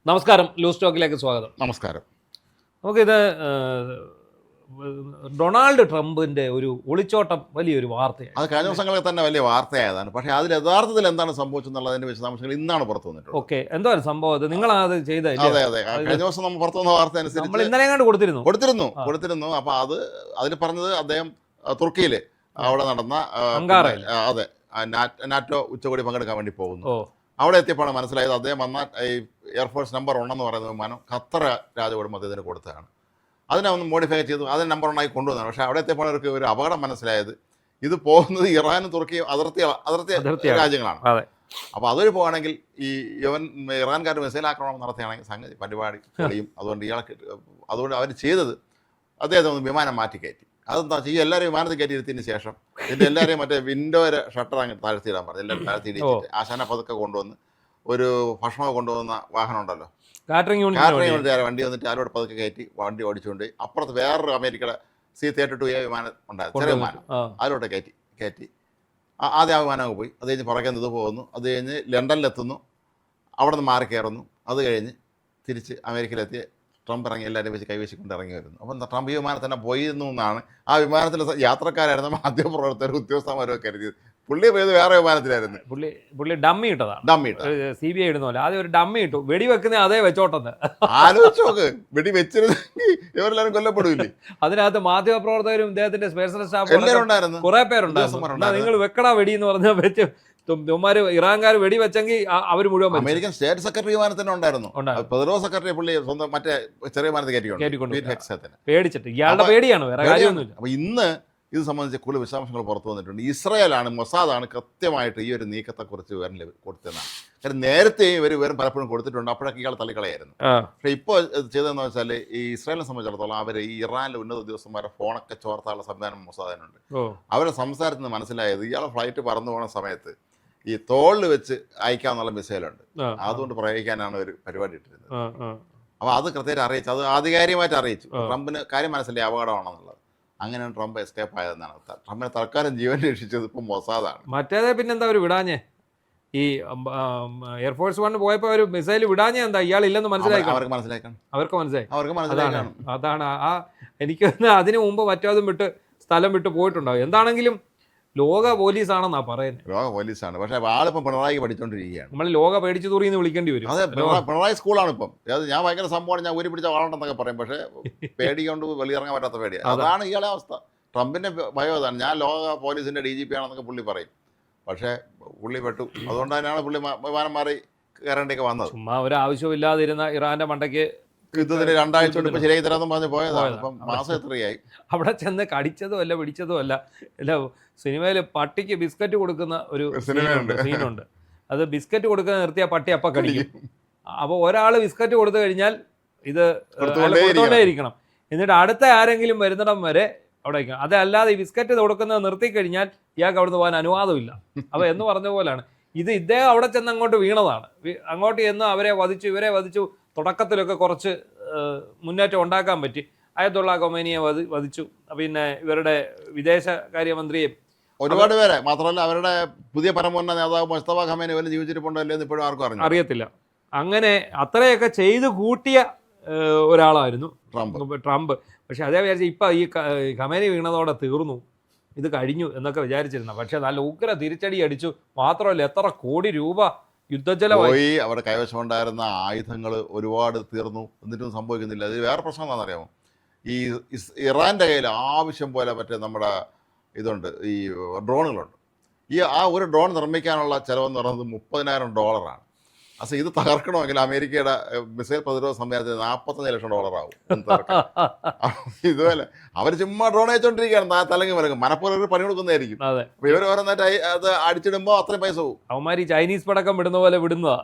നമസ്കാരം, ലൂസ് ടോക്കിലേക്ക് സ്വാഗതം. നമസ്കാരം. നമുക്കിത് ഡൊണാൾഡ് ട്രംപിൻ്റെ ഒരു ഒളിച്ചോട്ടം വലിയൊരു വാർത്തയാണ്. അത് കഴിഞ്ഞ ദിവസങ്ങളിൽ തന്നെ വലിയ വാർത്തയായതാണ്. പക്ഷേ അതിൽ യഥാർത്ഥത്തിൽ എന്താണ് സംഭവിച്ചെന്നുള്ളതിൻ്റെ വിശദാംശങ്ങൾ ഇന്നാണ് പുറത്തു വന്നിട്ടുള്ളത്. ഓക്കെ, എന്തോ സംഭവം അത് നിങ്ങളത് ചെയ്ത? അതെ. കഴിഞ്ഞ ദിവസം നമ്മൾ പുറത്തു വന്ന വാർത്ത അനുസരിച്ച് നമ്മൾ ഇന്നലെ കണ്ട് കൊടുത്തിരുന്നു. അപ്പോൾ അതിൽ പറഞ്ഞത് അദ്ദേഹം തുർക്കിയിൽ അവിടെ നടന്ന അതെ നാറ്റോ ഉച്ചകോടി പങ്കെടുക്കാൻ വേണ്ടി പോകുന്നു. അവിടെ എത്തിയപ്പോഴാണ് മനസ്സിലായത് അദ്ദേഹം വന്ന ഈ എയർഫോഴ്സ് നമ്പർ 1 എന്ന് പറയുന്ന വിമാനം ഖത്തർ രാജകുടുംബം അദ്ദേഹത്തിന് കൊടുത്തതാണ്. അതിനെ ഒന്ന് മോഡിഫൈ ചെയ്തു, അതിന് നമ്പർ 1 കൊണ്ടുവന്നതാണ്. പക്ഷേ അവിടെ എത്തിയപ്പോൾ അവർക്ക് ഒരു അപകടം മനസ്സിലായത്, ഇത് പോകുന്നത് ഇറാനും തുർക്കിയും അതിർത്തി രാജ്യങ്ങളാണ്. അപ്പോൾ അതൊരു പോകുകയാണെങ്കിൽ ഈ ഇറാൻകാർ മിസൈൽ ആക്രമണം നടത്തുകയാണെങ്കിൽ സംഗതി പരിപാടി പൊളിയും. അതുകൊണ്ട് അവർ ചെയ്തത് അദ്ദേഹത്തെ ഒന്ന് വിമാനം മാറ്റി കയറ്റി. അതെന്താ വെച്ചാൽ ഈ എല്ലാവരും വിമാനത്തിൽ കയറ്റിയിരുത്തിയതിന് ശേഷം ഇതിൻ്റെ എല്ലാവരെയും മറ്റേ വിൻഡോയുടെ ഷട്ടർ അങ്ങ് താഴ്ത്തിയിടാൻ പറഞ്ഞു. എല്ലാവരും താഴ്ത്തിയിടിച്ചിട്ട് ആശാന പതുക്കെ കൊണ്ടുവന്ന് ഒരു ഭക്ഷണം കൊണ്ടുവന്ന വാഹനം ഉണ്ടല്ലോ, കാറ്ററിംഗ് യൂണിറ്റ് വണ്ടി വന്നിട്ട് ആരോട് പതുക്കെ കയറ്റി വണ്ടി ഓടിച്ചുകൊണ്ട് അപ്പുറത്ത് വേറൊരു അമേരിക്കയുടെ C-32A വിമാനം ഉണ്ടായിരുന്നു, ചെറിയ വിമാനം, അതിലോട്ട് കയറ്റി ആദ്യം ആ വിമാനം പോയി. അത് കഴിഞ്ഞ് പുറകെ ഇത് പോകുന്നു. അത് കഴിഞ്ഞ് ലണ്ടനിലെത്തുന്നു, അവിടെ നിന്ന് മാറി കയറുന്നു. അത് കഴിഞ്ഞ് തിരിച്ച് അമേരിക്കയിലെത്തിയ ട്രംപ് ഇറങ്ങി എല്ലാവരും വെച്ച് കൈവശിക്കൊണ്ട് ഇറങ്ങി വരുന്നു. അപ്പം ട്രംപ് ഈ വിമാനത്തിൽ തന്നെ പോയിരുന്നു എന്നാണ് ആ വിമാനത്തിൽ യാത്രക്കാരായിരുന്ന മാധ്യമപ്രവർത്തകരും ഉദ്യോഗസ്ഥന്മാരും ഒക്കെ കരുതിയത്. പുള്ളി പോയത് വേറെ വിമാനത്തിലായിരുന്നു. പുള്ളി ഡമ്മി ഇട്ടതാണ്. CBI ഇടുന്നില്ല, ആദ്യം ഒരു ഡമ്മി ഇട്ടു. വെടി വെക്കുന്ന അതേ വെച്ചോട്ടെന്ന് ആലോചിച്ച് നോക്ക്. വെടി വെച്ചിരുന്നെങ്കിൽ ഇവരെല്ലാവരും കൊല്ലപ്പെടില്ലേ. അതിനകത്ത് മാധ്യമപ്രവർത്തകരും ഇദ്ദേഹത്തിന്റെ സ്പെഷ്യൽ സ്റ്റാഫ് എല്ലാവരും ഉണ്ടായിരുന്നു, കുറെ പേരുണ്ടായിരുന്നു. നിങ്ങൾ വെക്കടാ വെടി എന്ന് പറഞ്ഞാൽ വെച്ച് ഇറാൻകാർ വെടി വെച്ചെങ്കിൽ അവർ മുഴുവൻ. അമേരിക്കൻ സ്റ്റേറ്റ് സെക്രട്ടറി വിമാനത്തിന് ഉണ്ടായിരുന്നു, പ്രതിരോധ സെക്രട്ടറി പുള്ളി സ്വന്തം മറ്റേ ചെറിയ വിമാനത്തിൽ കയറ്റിക്കൊണ്ട് പേടിച്ചിട്ട്. ഇയാളുടെ പേടിയാണ്, വേറെ കാര്യമൊന്നുമില്ല. അപ്പൊ ഇന്ന് ഇത് സംബന്ധിച്ച് കൂടുതൽ വിശദാംശങ്ങൾ പുറത്തു വന്നിട്ടുണ്ട്. ഇസ്രായേലാണ്, മൊസാദാണ് കൃത്യമായിട്ട് ഈ ഒരു നീക്കത്തെക്കുറിച്ച് വിവരം കൊടുത്തതെന്നാണ്. കാരണം നേരത്തെയും ഇവർ വിവരം പലപ്പോഴും കൊടുത്തിട്ടുണ്ട്, അപ്പോഴൊക്കെ ഇയാൾ തള്ളിക്കളയായിരുന്നു. പക്ഷേ ഇപ്പോൾ ചെയ്തതെന്ന് വെച്ചാൽ ഈ ഇസ്രായേലിനെ സംബന്ധിച്ചിടത്തോളം അവർ ഈ ഇറാനിലെ ഉന്നത ഉദ്യോഗസ്ഥന്മാരെ ഫോണൊക്കെ ചോർത്താനുള്ള സംവിധാനം മൊസാദിനുണ്ട്. അവരുടെ സംസാരത്തിൽ നിന്ന് മനസ്സിലായത് ഇയാളെ ഫ്ലൈറ്റ് പറന്നു പോകുന്ന സമയത്ത് ഈ തോളിൽ വെച്ച് അയക്കാന്നുള്ള മിസൈലുണ്ട്, അതുകൊണ്ട് പ്രയോഗിക്കാനാണ് ഒരു പരിപാടി ഇട്ടിരുന്നത്. അപ്പോൾ അത് കൃത്യമായിട്ട് അറിയിച്ചു, അത് ആധികാരികമായിട്ട് അറിയിച്ചു. ട്രംപിന് കാര്യം മനസ്സിലായി അപകടമാണെന്നുള്ളത്. അങ്ങനെയാണ് ട്രംപ് എസ്കേപ്പ് ആയതെന്നാണ്. ട്രംപിനെ തൽക്കാലം ജീവൻ രക്ഷിച്ചത് ഇപ്പം മൊസാദാണ്. മറ്റേതേ പിന്നെന്താ ഒരു വിടാഞ്ഞേ? ഈ എയർഫോഴ്സ് 1 പോയപ്പോൾ ഒരു മിസൈൽ വിടാഞ്ഞേ എന്താ? ഇയാളില്ലെന്ന് മനസ്സിലായി, അവർക്ക് മനസ്സിലായി. അതാണ് എനിക്ക് അതിന് മുമ്പ് മറ്റേതും വിട്ട് സ്ഥലം വിട്ട് പോയിട്ടുണ്ടാവും. എന്താണെങ്കിലും ലോക പോലീസാണെന്നാ പറയുന്നത്. ലോക പോലീസാണ്, പക്ഷേ ആളിപ്പം പിണറായി പഠിച്ചോണ്ടിരിക്കുകയാണ്. നമ്മൾ ലോക പേടിച്ചു തൂറിന്ന് വിളിക്കേണ്ടി വരും. അതെ, പിണറായി സ്കൂളാണ് ഇപ്പം. അത് ഞാൻ ഭയങ്കര സംഭവമാണ്, ഞാൻ ഊരി പിടിച്ച വാളുണ്ടെന്നൊക്കെ പറയും, പക്ഷേ പേടിക്കൊണ്ട് വെളിയിറങ്ങാൻ പറ്റാത്ത പേടിയാണ്. അതാണ് ഇയാളെ അവസ്ഥ. ട്രംപിന്റെ ഭയം അതാണ്. ഞാൻ ലോക പോലീസിന്റെ DGP ആണെന്നൊക്കെ പുള്ളി പറയും, പക്ഷേ പുള്ളി പെട്ടു. അതുകൊണ്ട് തന്നെയാണ് പുള്ളി വിമാനം മാറി കയറേണ്ടിയൊക്കെ വന്നത്. ചുമ്മാ ഒരു ആവശ്യമില്ലാതിരുന്ന ഇറാന്റെ മണ്ടയ്ക്ക് യുദ്ധത്തിന് 2 ആഴ്ച കൊണ്ട് ഇപ്പം ശരിയായി തരാമെന്ന് പറഞ്ഞ് പോയതാണ്. ഇപ്പം മാസം എത്രയായി. അവിടെ ചെന്ന് കടിച്ചതും അല്ല പിടിച്ചതും അല്ല. സിനിമയിൽ പട്ടിക്ക് ബിസ്ക്കറ്റ് കൊടുക്കുന്ന ഒരു സീനുണ്ട്. അത് ബിസ്ക്കറ്റ് കൊടുക്കുന്ന നിർത്തിയ പട്ടി അപ്പം കടിക്കും. അപ്പോൾ ഒരാൾ ബിസ്ക്കറ്റ് കൊടുത്തു കഴിഞ്ഞാൽ ഇത് കൊടുത്തോണ്ടേയിരിക്കണം. എന്നിട്ട് അടുത്ത ആരെങ്കിലും വരുന്നിടം വരെ അവിടെ വയ്ക്കണം. അതല്ലാതെ ഈ ബിസ്ക്കറ്റ് കൊടുക്കുന്നത് നിർത്തിക്കഴിഞ്ഞാൽ ഇയാൾക്ക് അവിടുന്ന് പോകാൻ അനുവാദമില്ല. അപ്പോൾ എന്ന് പറഞ്ഞ പോലെയാണ് ഇത്. ഇദ്ദേഹം അവിടെ ചെന്ന് അങ്ങോട്ട് വീണതാണ്. അങ്ങോട്ട് ചെന്ന് അവരെ വധിച്ചു, ഇവരെ വധിച്ചു. തുടക്കത്തിലൊക്കെ കുറച്ച് മുന്നേറ്റം ഉണ്ടാക്കാൻ പറ്റി. അയത്തുള്ള ഖൊമേനിയെ വധിച്ചു. പിന്നെ ഇവരുടെ വിദേശകാര്യമന്ത്രിയെയും ഒരുപാട് പേരെ, മാത്രമല്ല അവരുടെ പുതിയ പരമോന്നത നേതാവ് മുസ്തഫ ഖമേനി പോലും ജീവിച്ചിരിപ്പുണ്ടോ എന്ന് ഇപ്പോഴും ആർക്കും അറിയത്തില്ല. അങ്ങനെ അത്രയൊക്കെ ചെയ്ത് കൂട്ടിയ ഒരാളായിരുന്നു ട്രംപ്. പക്ഷെ അതേ വിചാരിച്ച ഇപ്പം ഈ ഖമേനി വീണതോടെ തീർന്നു, ഇത് കഴിഞ്ഞു എന്നൊക്കെ വിചാരിച്ചിരുന്ന. പക്ഷെ നല്ല ഉഗ്ര തിരിച്ചടി അടിച്ചു. മാത്രമല്ല എത്ര കോടി രൂപ യുദ്ധജലമായി. അവരുടെ കൈവശമുണ്ടായിരുന്ന ആയുധങ്ങൾ ഒരുപാട് തീർന്നു, എന്നിട്ടും സംഭവിക്കുന്നില്ല. അത് വേറെ പ്രശ്നം എന്താണെന്നറിയാമോ? ഈ ഇറാൻ്റെ കയ്യിൽ ആവശ്യം പോലെ മറ്റേ നമ്മുടെ ഇതുണ്ട്, ഈ ഡ്രോണുകളുണ്ട്. ഒരു ഡ്രോൺ നിർമ്മിക്കാനുള്ള ചിലവെന്ന് പറയുന്നത് $30,000. പക്ഷേ ഇത് തകർക്കണമെങ്കിൽ അമേരിക്കയുടെ മിസൈൽ പ്രതിരോധ സംവിധാനത്തിന് $45 ലക്ഷം ആവും. ഇതുപോലെ അവർ ചുമ്മാ ഡ്രോൺ അയച്ചുകൊണ്ടിരിക്കുകയാണ്, തലങ്ങി വരങ്ങും. മനപ്പൂർവ്വം പണി കൊടുക്കുന്നതായിരിക്കും. ഇവർ ഓരോന്നായിട്ട് അത് അടിച്ചിടുമ്പോൾ അത്രയും പൈസ പോകും. അവന്മാർ ചൈനീസ് പടക്കം വിടുന്ന പോലെ വിടുന്നതാ,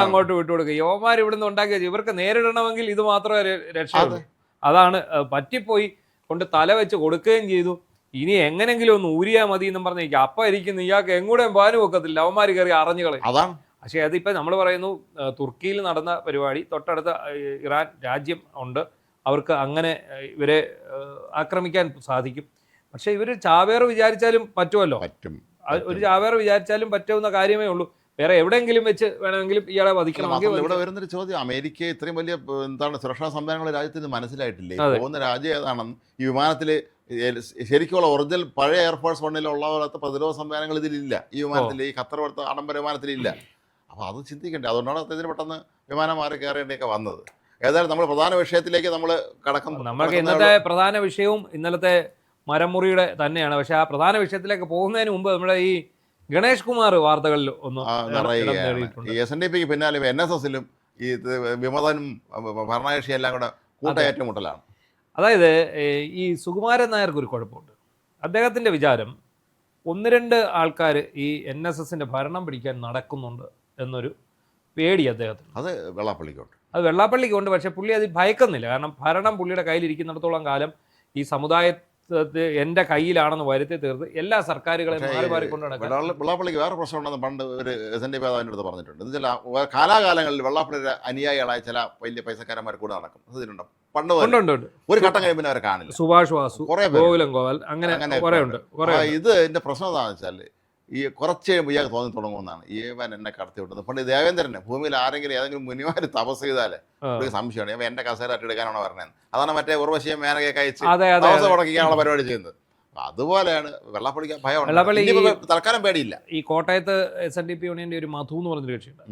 അങ്ങോട്ട് വിട്ടുകൊടുക്കുക. യവന്മാർ ഇവിടുന്ന് ഉണ്ടാക്കിയ ഇവർക്ക് നേരിടണമെങ്കിൽ ഇത് മാത്രമേ രക്ഷയുള്ളൂ. അതാണ് പറ്റിപ്പോയി കൊണ്ട് തല വെച്ച് കൊടുക്കുകയും ചെയ്തു. ഇനി എങ്ങനെങ്കിലും ഒന്ന് ഊരിയാൽ മതി എന്നും പറഞ്ഞേക്കും. അപ്പം ഇരിക്കുന്നു ഇയാൾക്ക് എങ്ങോട്ടും പോകാനും ഒക്കത്തില്ല, അവന്മാർ കയറി അറിഞ്ഞു കളയും. അതാണ്. പക്ഷേ അതിപ്പോൾ നമ്മൾ പറയുന്നു തുർക്കിയിൽ നടന്ന പരിപാടി, തൊട്ടടുത്ത ഇറാൻ രാജ്യം ഉണ്ട്, അവർക്ക് അങ്ങനെ ഇവരെ ആക്രമിക്കാൻ സാധിക്കും. പക്ഷേ ഇവർ ചാവേർ വിചാരിച്ചാലും പറ്റുമല്ലോ, ഒരു ചാവേർ വിചാരിച്ചാലും പറ്റുന്ന കാര്യമേ ഉള്ളൂ. വേറെ എവിടെയെങ്കിലും വെച്ച് വേണമെങ്കിലും ഇയാളെ വധിക്കണമെങ്കിൽ ഇവിടെ വരുന്നൊരു ചോദ്യം, അമേരിക്ക ഇത്രയും വലിയ എന്താണ് സുരക്ഷാ സംവിധാനങ്ങൾ രാജ്യത്തിന് മനസ്സിലായിട്ടില്ലേ? പോകുന്ന രാജ്യം ഏതാണെന്ന് ഈ വിമാനത്തിൽ ശരിക്കുള്ള ഒറിജിനൽ പഴയ എയർഫോഴ്സ് വണ്ണിലുള്ള പോലത്തെ പ്രതിരോധ സംവിധാനങ്ങൾ ഇതിലില്ല. ഈ വിമാനത്തിൽ, ഈ ഖത്തർ പോലത്തെ ആഡംബര വിമാനത്തിലില്ല. അപ്പോൾ അത് ചിന്തിക്കണ്ടേ? അതുകൊണ്ടാണ് അദ്ദേഹത്തിന് പെട്ടെന്ന് വിമാനം മാറി കയറേണ്ടിയൊക്കെ വന്നത്. ഏതായാലും നമ്മൾ പ്രധാന വിഷയത്തിലേക്ക് നമ്മൾ കടക്കുന്നു. നമ്മൾക്ക് ഇന്നത്തെ പ്രധാന വിഷയവും ഇന്നലത്തെ മരമുറിയുടെ തന്നെയാണ്. പക്ഷെ ആ പ്രധാന വിഷയത്തിലേക്ക് പോകുന്നതിന് മുമ്പ് നമ്മുടെ ഈ ഗണേഷ് കുമാർ വാർത്തകളിൽ ഒന്ന് SNDPക്ക് പിന്നാലെ NSSലും ഈ വിമതനും ഭരണകക്ഷിയും എല്ലാം കൂടെ കൂട്ടയേറ്റുമുട്ടലാണ്. അതായത് ഈ സുകുമാരൻ നായർക്ക് ഒരു കുഴപ്പമുണ്ട്. അദ്ദേഹത്തിൻ്റെ വിചാരം 1-2 ആൾക്കാർ ഈ NSSന്റെ ഭരണം പിടിക്കാൻ നടക്കുന്നുണ്ട് എന്നൊരു പേടി അദ്ദേഹത്തിന്. അത് വെള്ളാപ്പള്ളിക്കുണ്ട്. അത് വെള്ളാപ്പള്ളിക്കുണ്ട്. പക്ഷേ പുള്ളി അത് ഭയക്കുന്നില്ല. കാരണം ഭരണം പുള്ളിയുടെ കയ്യിലിരിക്കുന്നിടത്തോളം കാലം ഈ സമുദായത്തെ എൻ്റെ കയ്യിലാണെന്ന് വരുത്തി തീർത്ത് എല്ലാ സർക്കാരുകളെയും മാറി മാറിക്കൊണ്ട് നടക്കുക. വെള്ളാപ്പള്ളിക്ക് വേറെ പ്രശ്നം ഉണ്ടെന്ന് പണ്ട് ഒരു SNDP നേതാവിൻ്റെ അടുത്ത് പറഞ്ഞിട്ടുണ്ട്. എന്ന് വെച്ചാൽ കാലാകാലങ്ങളിൽ വെള്ളാപ്പള്ളിയുടെ അനുയായികളായ ചില വലിയ പൈസക്കാരന്മാർ കൂടെ നടക്കും. അതിലുണ്ട് പണ്ട് ഒരു ഘട്ടം കഴിയുമ്പോൾ അവരെ കാണില്ല. സുഭാഷ് വാസു, ഗോകുലം ഗോപാൽ, അങ്ങനെ കുറെ ഉണ്ട്. ഇത് എൻ്റെ പ്രശ്നം എന്താണെന്ന് വെച്ചാൽ ഈ കുറച്ച് കഴിയുമ്പോൾ ഇയാൾക്ക് തോന്നി തുടങ്ങുമെന്നാണ്. ഇവൻ എന്നെ കടത്തി വിട്ടത്. പണ്ട് ദേവേന്ദ്രന് ഭൂമിയിൽ ആരെങ്കിലും ഏതെങ്കിലും മുനിമാര് തപസ് ചെയ്താലേ സംശയമാണ് ഇവൻ എന്റെ കസേര അട്ടെടുക്കാനാണോ പറഞ്ഞത്. അതാണ് മറ്റേ ഉർവശിയെ മേനകയൊക്കെ അയച്ച് താമസം മുടക്കിക്കാനുള്ള പരിപാടി ചെയ്യുന്നത്. അതുപോലെയാണ് വെള്ളാപ്പള്ളിക്ക് ഭയം. തൽക്കാലം പേടിയില്ല. ഈ കോട്ടയത്ത് SNDP യൂണിയന്റെ ഒരു മധു എന്ന് പറഞ്ഞൊരു കക്ഷിയുണ്ട്.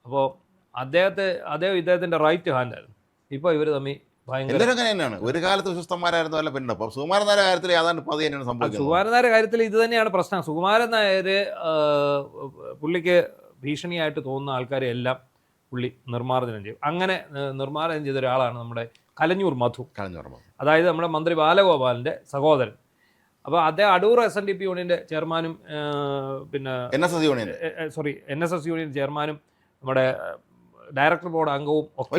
അപ്പോൾ അദ്ദേഹം ഇദ്ദേഹത്തിന്റെ റൈറ്റ് ഹാൻഡ് ആയിരുന്നു. ഇപ്പോൾ ഇവർ തമ്മിൽ എല്ലാവരും അങ്ങനെ തന്നെയാണ്. ഒരു കാലത്ത് വിശ്വസ്തന്മാരായിരുന്നു. അല്ല പിന്നെ ഇപ്പോൾ സുകുമാരൻ നായരുടെ കാര്യത്തിൽ ഏതാണ്ട് പതി തന്നെയാണ് സംഭവിക്കുന്നത്. സുകുമാരൻ നായരുടെ കാര്യത്തിൽ ഇത് തന്നെയാണ് പ്രശ്നം. സുകുമാരൻ നായർ പുള്ളിക്ക് ഭീഷണിയായിട്ട് തോന്നുന്ന ആൾക്കാരെ എല്ലാം പുള്ളി നിർമ്മാർജ്ജനം ചെയ്യും. അങ്ങനെ നിർമ്മാർജ്ജനം ചെയ്ത ഒരാളാണ് നമ്മുടെ കലഞ്ഞൂർ മധു. അതായത് നമ്മുടെ മന്ത്രി ബാലഗോപാലിൻ്റെ സഹോദരൻ. അപ്പോൾ അദ്ദേഹം അടൂർ SNDP യൂണിയൻ്റെ ചെയർമാനും പിന്നെ NSS യൂണിയൻ ചെയർമാനും നമ്മുടെ ഡയറക്ടർ ബോർഡ് അംഗവും ഒക്കെ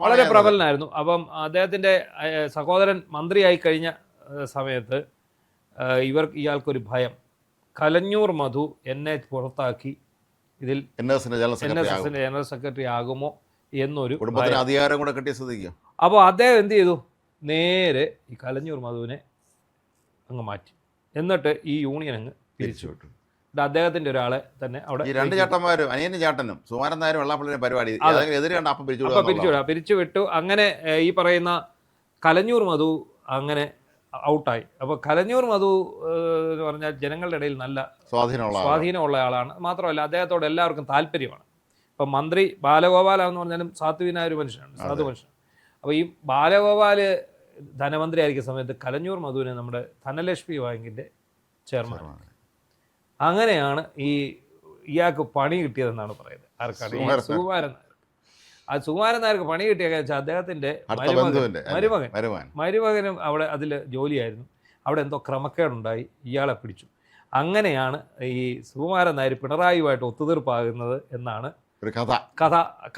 വളരെ പ്രബലനായിരുന്നു. അപ്പം അദ്ദേഹത്തിൻ്റെ സഹോദരൻ മന്ത്രിയായി കഴിഞ്ഞ സമയത്ത് ഇയാൾക്കൊരു ഭയം, കലഞ്ഞൂർ മധു എന്നെ പുറത്താക്കി ഇതിൽ NSSന്റെ ജനറൽ സെക്രട്ടറി ആകുമോ എന്നൊരു അധികാരം കൂടെ കിട്ടിയ സ്ഥിതിക്ക്. അപ്പോൾ അദ്ദേഹം എന്ത് ചെയ്തു, നേരെ ഈ കലഞ്ഞൂർ മധുവിനെ അങ്ങ് മാറ്റി. എന്നിട്ട് ഈ യൂണിയൻ അങ്ങ് പിരിച്ചുവിട്ടു. അദ്ദേഹത്തിന്റെ ഒരാളെ തന്നെ അവിടെ രണ്ട് ചേട്ടന്മാരും അനിയനും ചേട്ടനും സുകുമാരൻ നായരും വെള്ളാപ്പള്ളിയുടെ പരിപാടി പിരിച്ചുവിട്ടു. അങ്ങനെ ഈ പറയുന്ന കലഞ്ഞൂർ മധു അങ്ങനെ ഔട്ടായി. അപ്പോൾ കലഞ്ഞൂർ മധു എന്ന് പറഞ്ഞാൽ ജനങ്ങളുടെ ഇടയിൽ നല്ല സ്വാധീനമുള്ള ആളാണ്. മാത്രമല്ല അദ്ദേഹത്തോട് എല്ലാവർക്കും താല്പര്യമാണ്. ഇപ്പം മന്ത്രി ബാലഗോപാലാന്ന് പറഞ്ഞാലും സാത്വികനായ ഒരു മനുഷ്യനാണ്, സാധു മനുഷ്യനാണ്. അപ്പോൾ ഈ ബാലഗോപാൽ ധനമന്ത്രി ആയിരിക്കുന്ന സമയത്ത് കലഞ്ഞൂർ മധുവിനെ നമ്മുടെ ധനലക്ഷ്മി ബാങ്കിൻ്റെ ചെയർമാനാണ്. അങ്ങനെയാണ് ഇയാൾക്ക് പണി കിട്ടിയതെന്നാണ് പറയുന്നത്. ആർക്കാണ്? സുകുമാരൻ നായർ. ആ സുകുമാരൻ നായർക്ക് പണി കിട്ടിയെന്ന് വെച്ചാൽ അദ്ദേഹത്തിൻ്റെ മരുമകനും അവിടെ അതിൽ ജോലിയായിരുന്നു. അവിടെ എന്തോ ക്രമക്കേടുണ്ടായി, ഇയാളെ പിടിച്ചു. അങ്ങനെയാണ് ഈ സുകുമാരൻ നായർ പിണറായിയുമായിട്ട് ഒത്തുതീർപ്പാകുന്നത് എന്നാണ് ഒരു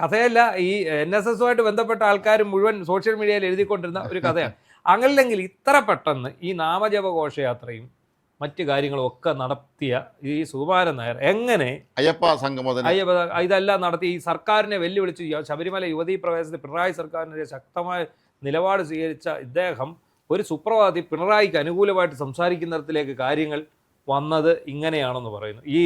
കഥയല്ല, ഈ NSSുമായിട്ട് ബന്ധപ്പെട്ട ആൾക്കാർ മുഴുവൻ സോഷ്യൽ മീഡിയയിൽ എഴുതിക്കൊണ്ടിരുന്ന ഒരു കഥയാണ്. അങ്ങനെങ്കിൽ ഇത്ര പെട്ടെന്ന് ഈ നാമജപ ഘോഷയാത്രയും മറ്റു കാര്യങ്ങളും ഒക്കെ നടത്തിയ ഈ സുകുമാരൻ നായർ എങ്ങനെ ഇതെല്ലാം നടത്തി ഈ സർക്കാരിനെ വെല്ലുവിളിച്ച് ശബരിമല യുവതീ പ്രവേശനത്തിൽ പിണറായി സർക്കാരിനെതിരെ ശക്തമായ നിലപാട് സ്വീകരിച്ച ഇദ്ദേഹം ഒരു സുപ്രഭാതത്തിൽ പിണറായിക്ക് അനുകൂലമായിട്ട് സംസാരിക്കുന്നിടത്തിലേക്ക് കാര്യങ്ങൾ വന്നത് ഇങ്ങനെയാണെന്ന് പറയുന്നു. ഈ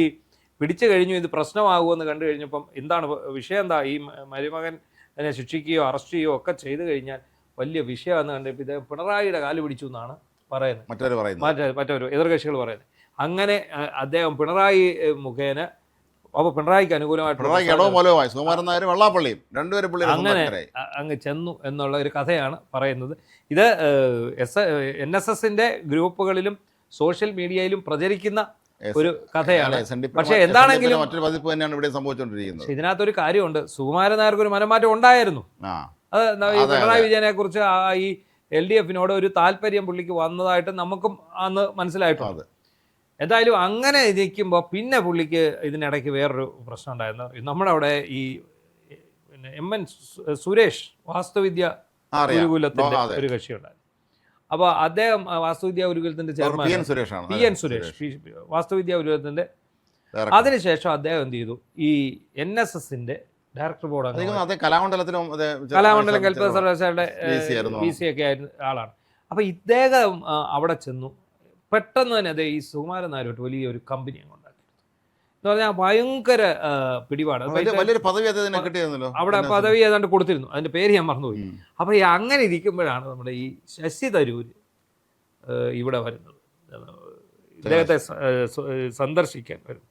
പിടിച്ചു കഴിഞ്ഞു, ഇത് പ്രശ്നമാകുമെന്ന് കണ്ടു കഴിഞ്ഞപ്പം എന്താണ് വിഷയം, എന്താ ഈ മരുമകനെ ശിക്ഷിക്കുകയോ അറസ്റ്റ് ചെയ്യുകയോ ഒക്കെ ചെയ്തു കഴിഞ്ഞാൽ വലിയ വിഷയമാണെന്ന് കണ്ടപ്പോൾ ഇദ്ദേഹം പിണറായിയുടെ കാല് പിടിച്ചു എന്നാണ് പറയുന്നത്. മറ്റൊരു എതിർകക്ഷികൾ പറയുന്നത്. അങ്ങനെ അദ്ദേഹം പിണറായി മുഖേന അപ്പോൾ പിണറായിക്ക് അനുകൂലമായിട്ട് അങ്ങനെ അങ്ങ് ചെന്നു എന്നുള്ള ഒരു കഥയാണ് പറയുന്നത്. ഇത് NSSന്റെ ഗ്രൂപ്പുകളിലും സോഷ്യൽ മീഡിയയിലും പ്രചരിക്കുന്ന ഒരു കഥയാണ്. പക്ഷെ എന്താണെങ്കിലും ഇതിനകത്തൊരു കാര്യമുണ്ട്, സുകുമാരൻ നായർക്ക് ഒരു മനംമാറ്റം ഉണ്ടായിരുന്നു. അത് പിണറായി വിജയനെ കുറിച്ച് ഈ LDFിനോട് ഒരു താല്പര്യം പുള്ളിക്ക് വന്നതായിട്ട് നമുക്കും അന്ന് മനസ്സിലായിട്ടുണ്ട്. എന്തായാലും അങ്ങനെ ഇരിക്കുമ്പോൾ പിന്നെ പുള്ളിക്ക് ഇതിനിടയ്ക്ക് വേറൊരു പ്രശ്നം ഉണ്ടായിരുന്നു. നമ്മുടെ അവിടെ ഈ പിന്നെ MN സുരേഷ് വാസ്തുവിദ്യ ഗുരുകുലത്തിൻ്റെ ഒരു കക്ഷിയുണ്ടായിരുന്നു. അപ്പോൾ അദ്ദേഹം വാസ്തുവിദ്യാ ഗുരുകുലത്തിൻ്റെ ചെയർമാൻ PN സുരേഷ് വാസ്തുവിദ്യാ ഗുരുകുലത്തിൻ്റെ. അതിനുശേഷം അദ്ദേഹം എന്ത് ചെയ്തു, ഈ NSSന്റെ ഡയറക്ടർ ബോർഡ് കലാമണ്ഡലം കൽപ്പന സർവകലാശാലയുടെ VC ഒക്കെ ആയിരുന്ന ആളാണ്. അപ്പോൾ ഇദ്ദേഹം അവിടെ ചെന്നു. പെട്ടെന്ന് തന്നെ ഈ സുകുമാരൻ നായരോട്ട് വലിയൊരു കമ്പനി അങ്ങ് ഉണ്ടാക്കി. എന്ന് പറഞ്ഞാൽ ഭയങ്കര പിടിപാട്. വലിയൊരു പദവി അദ്ദേഹത്തിന് കിട്ടിയിരുന്നല്ലോ. അവിടെ പദവി ഏതാണ്ട് കൊടുത്തിരുന്നു, അതിന്റെ പേര് ഞാൻ മറന്നുപോയി. അപ്പൊ ഈ അങ്ങനെ ഇരിക്കുമ്പോഴാണ് നമ്മുടെ ഈ ശശി തരൂർ ഇവിടെ വരുന്നത്, ഇദ്ദേഹത്തെ സന്ദർശിക്കാൻ വരും.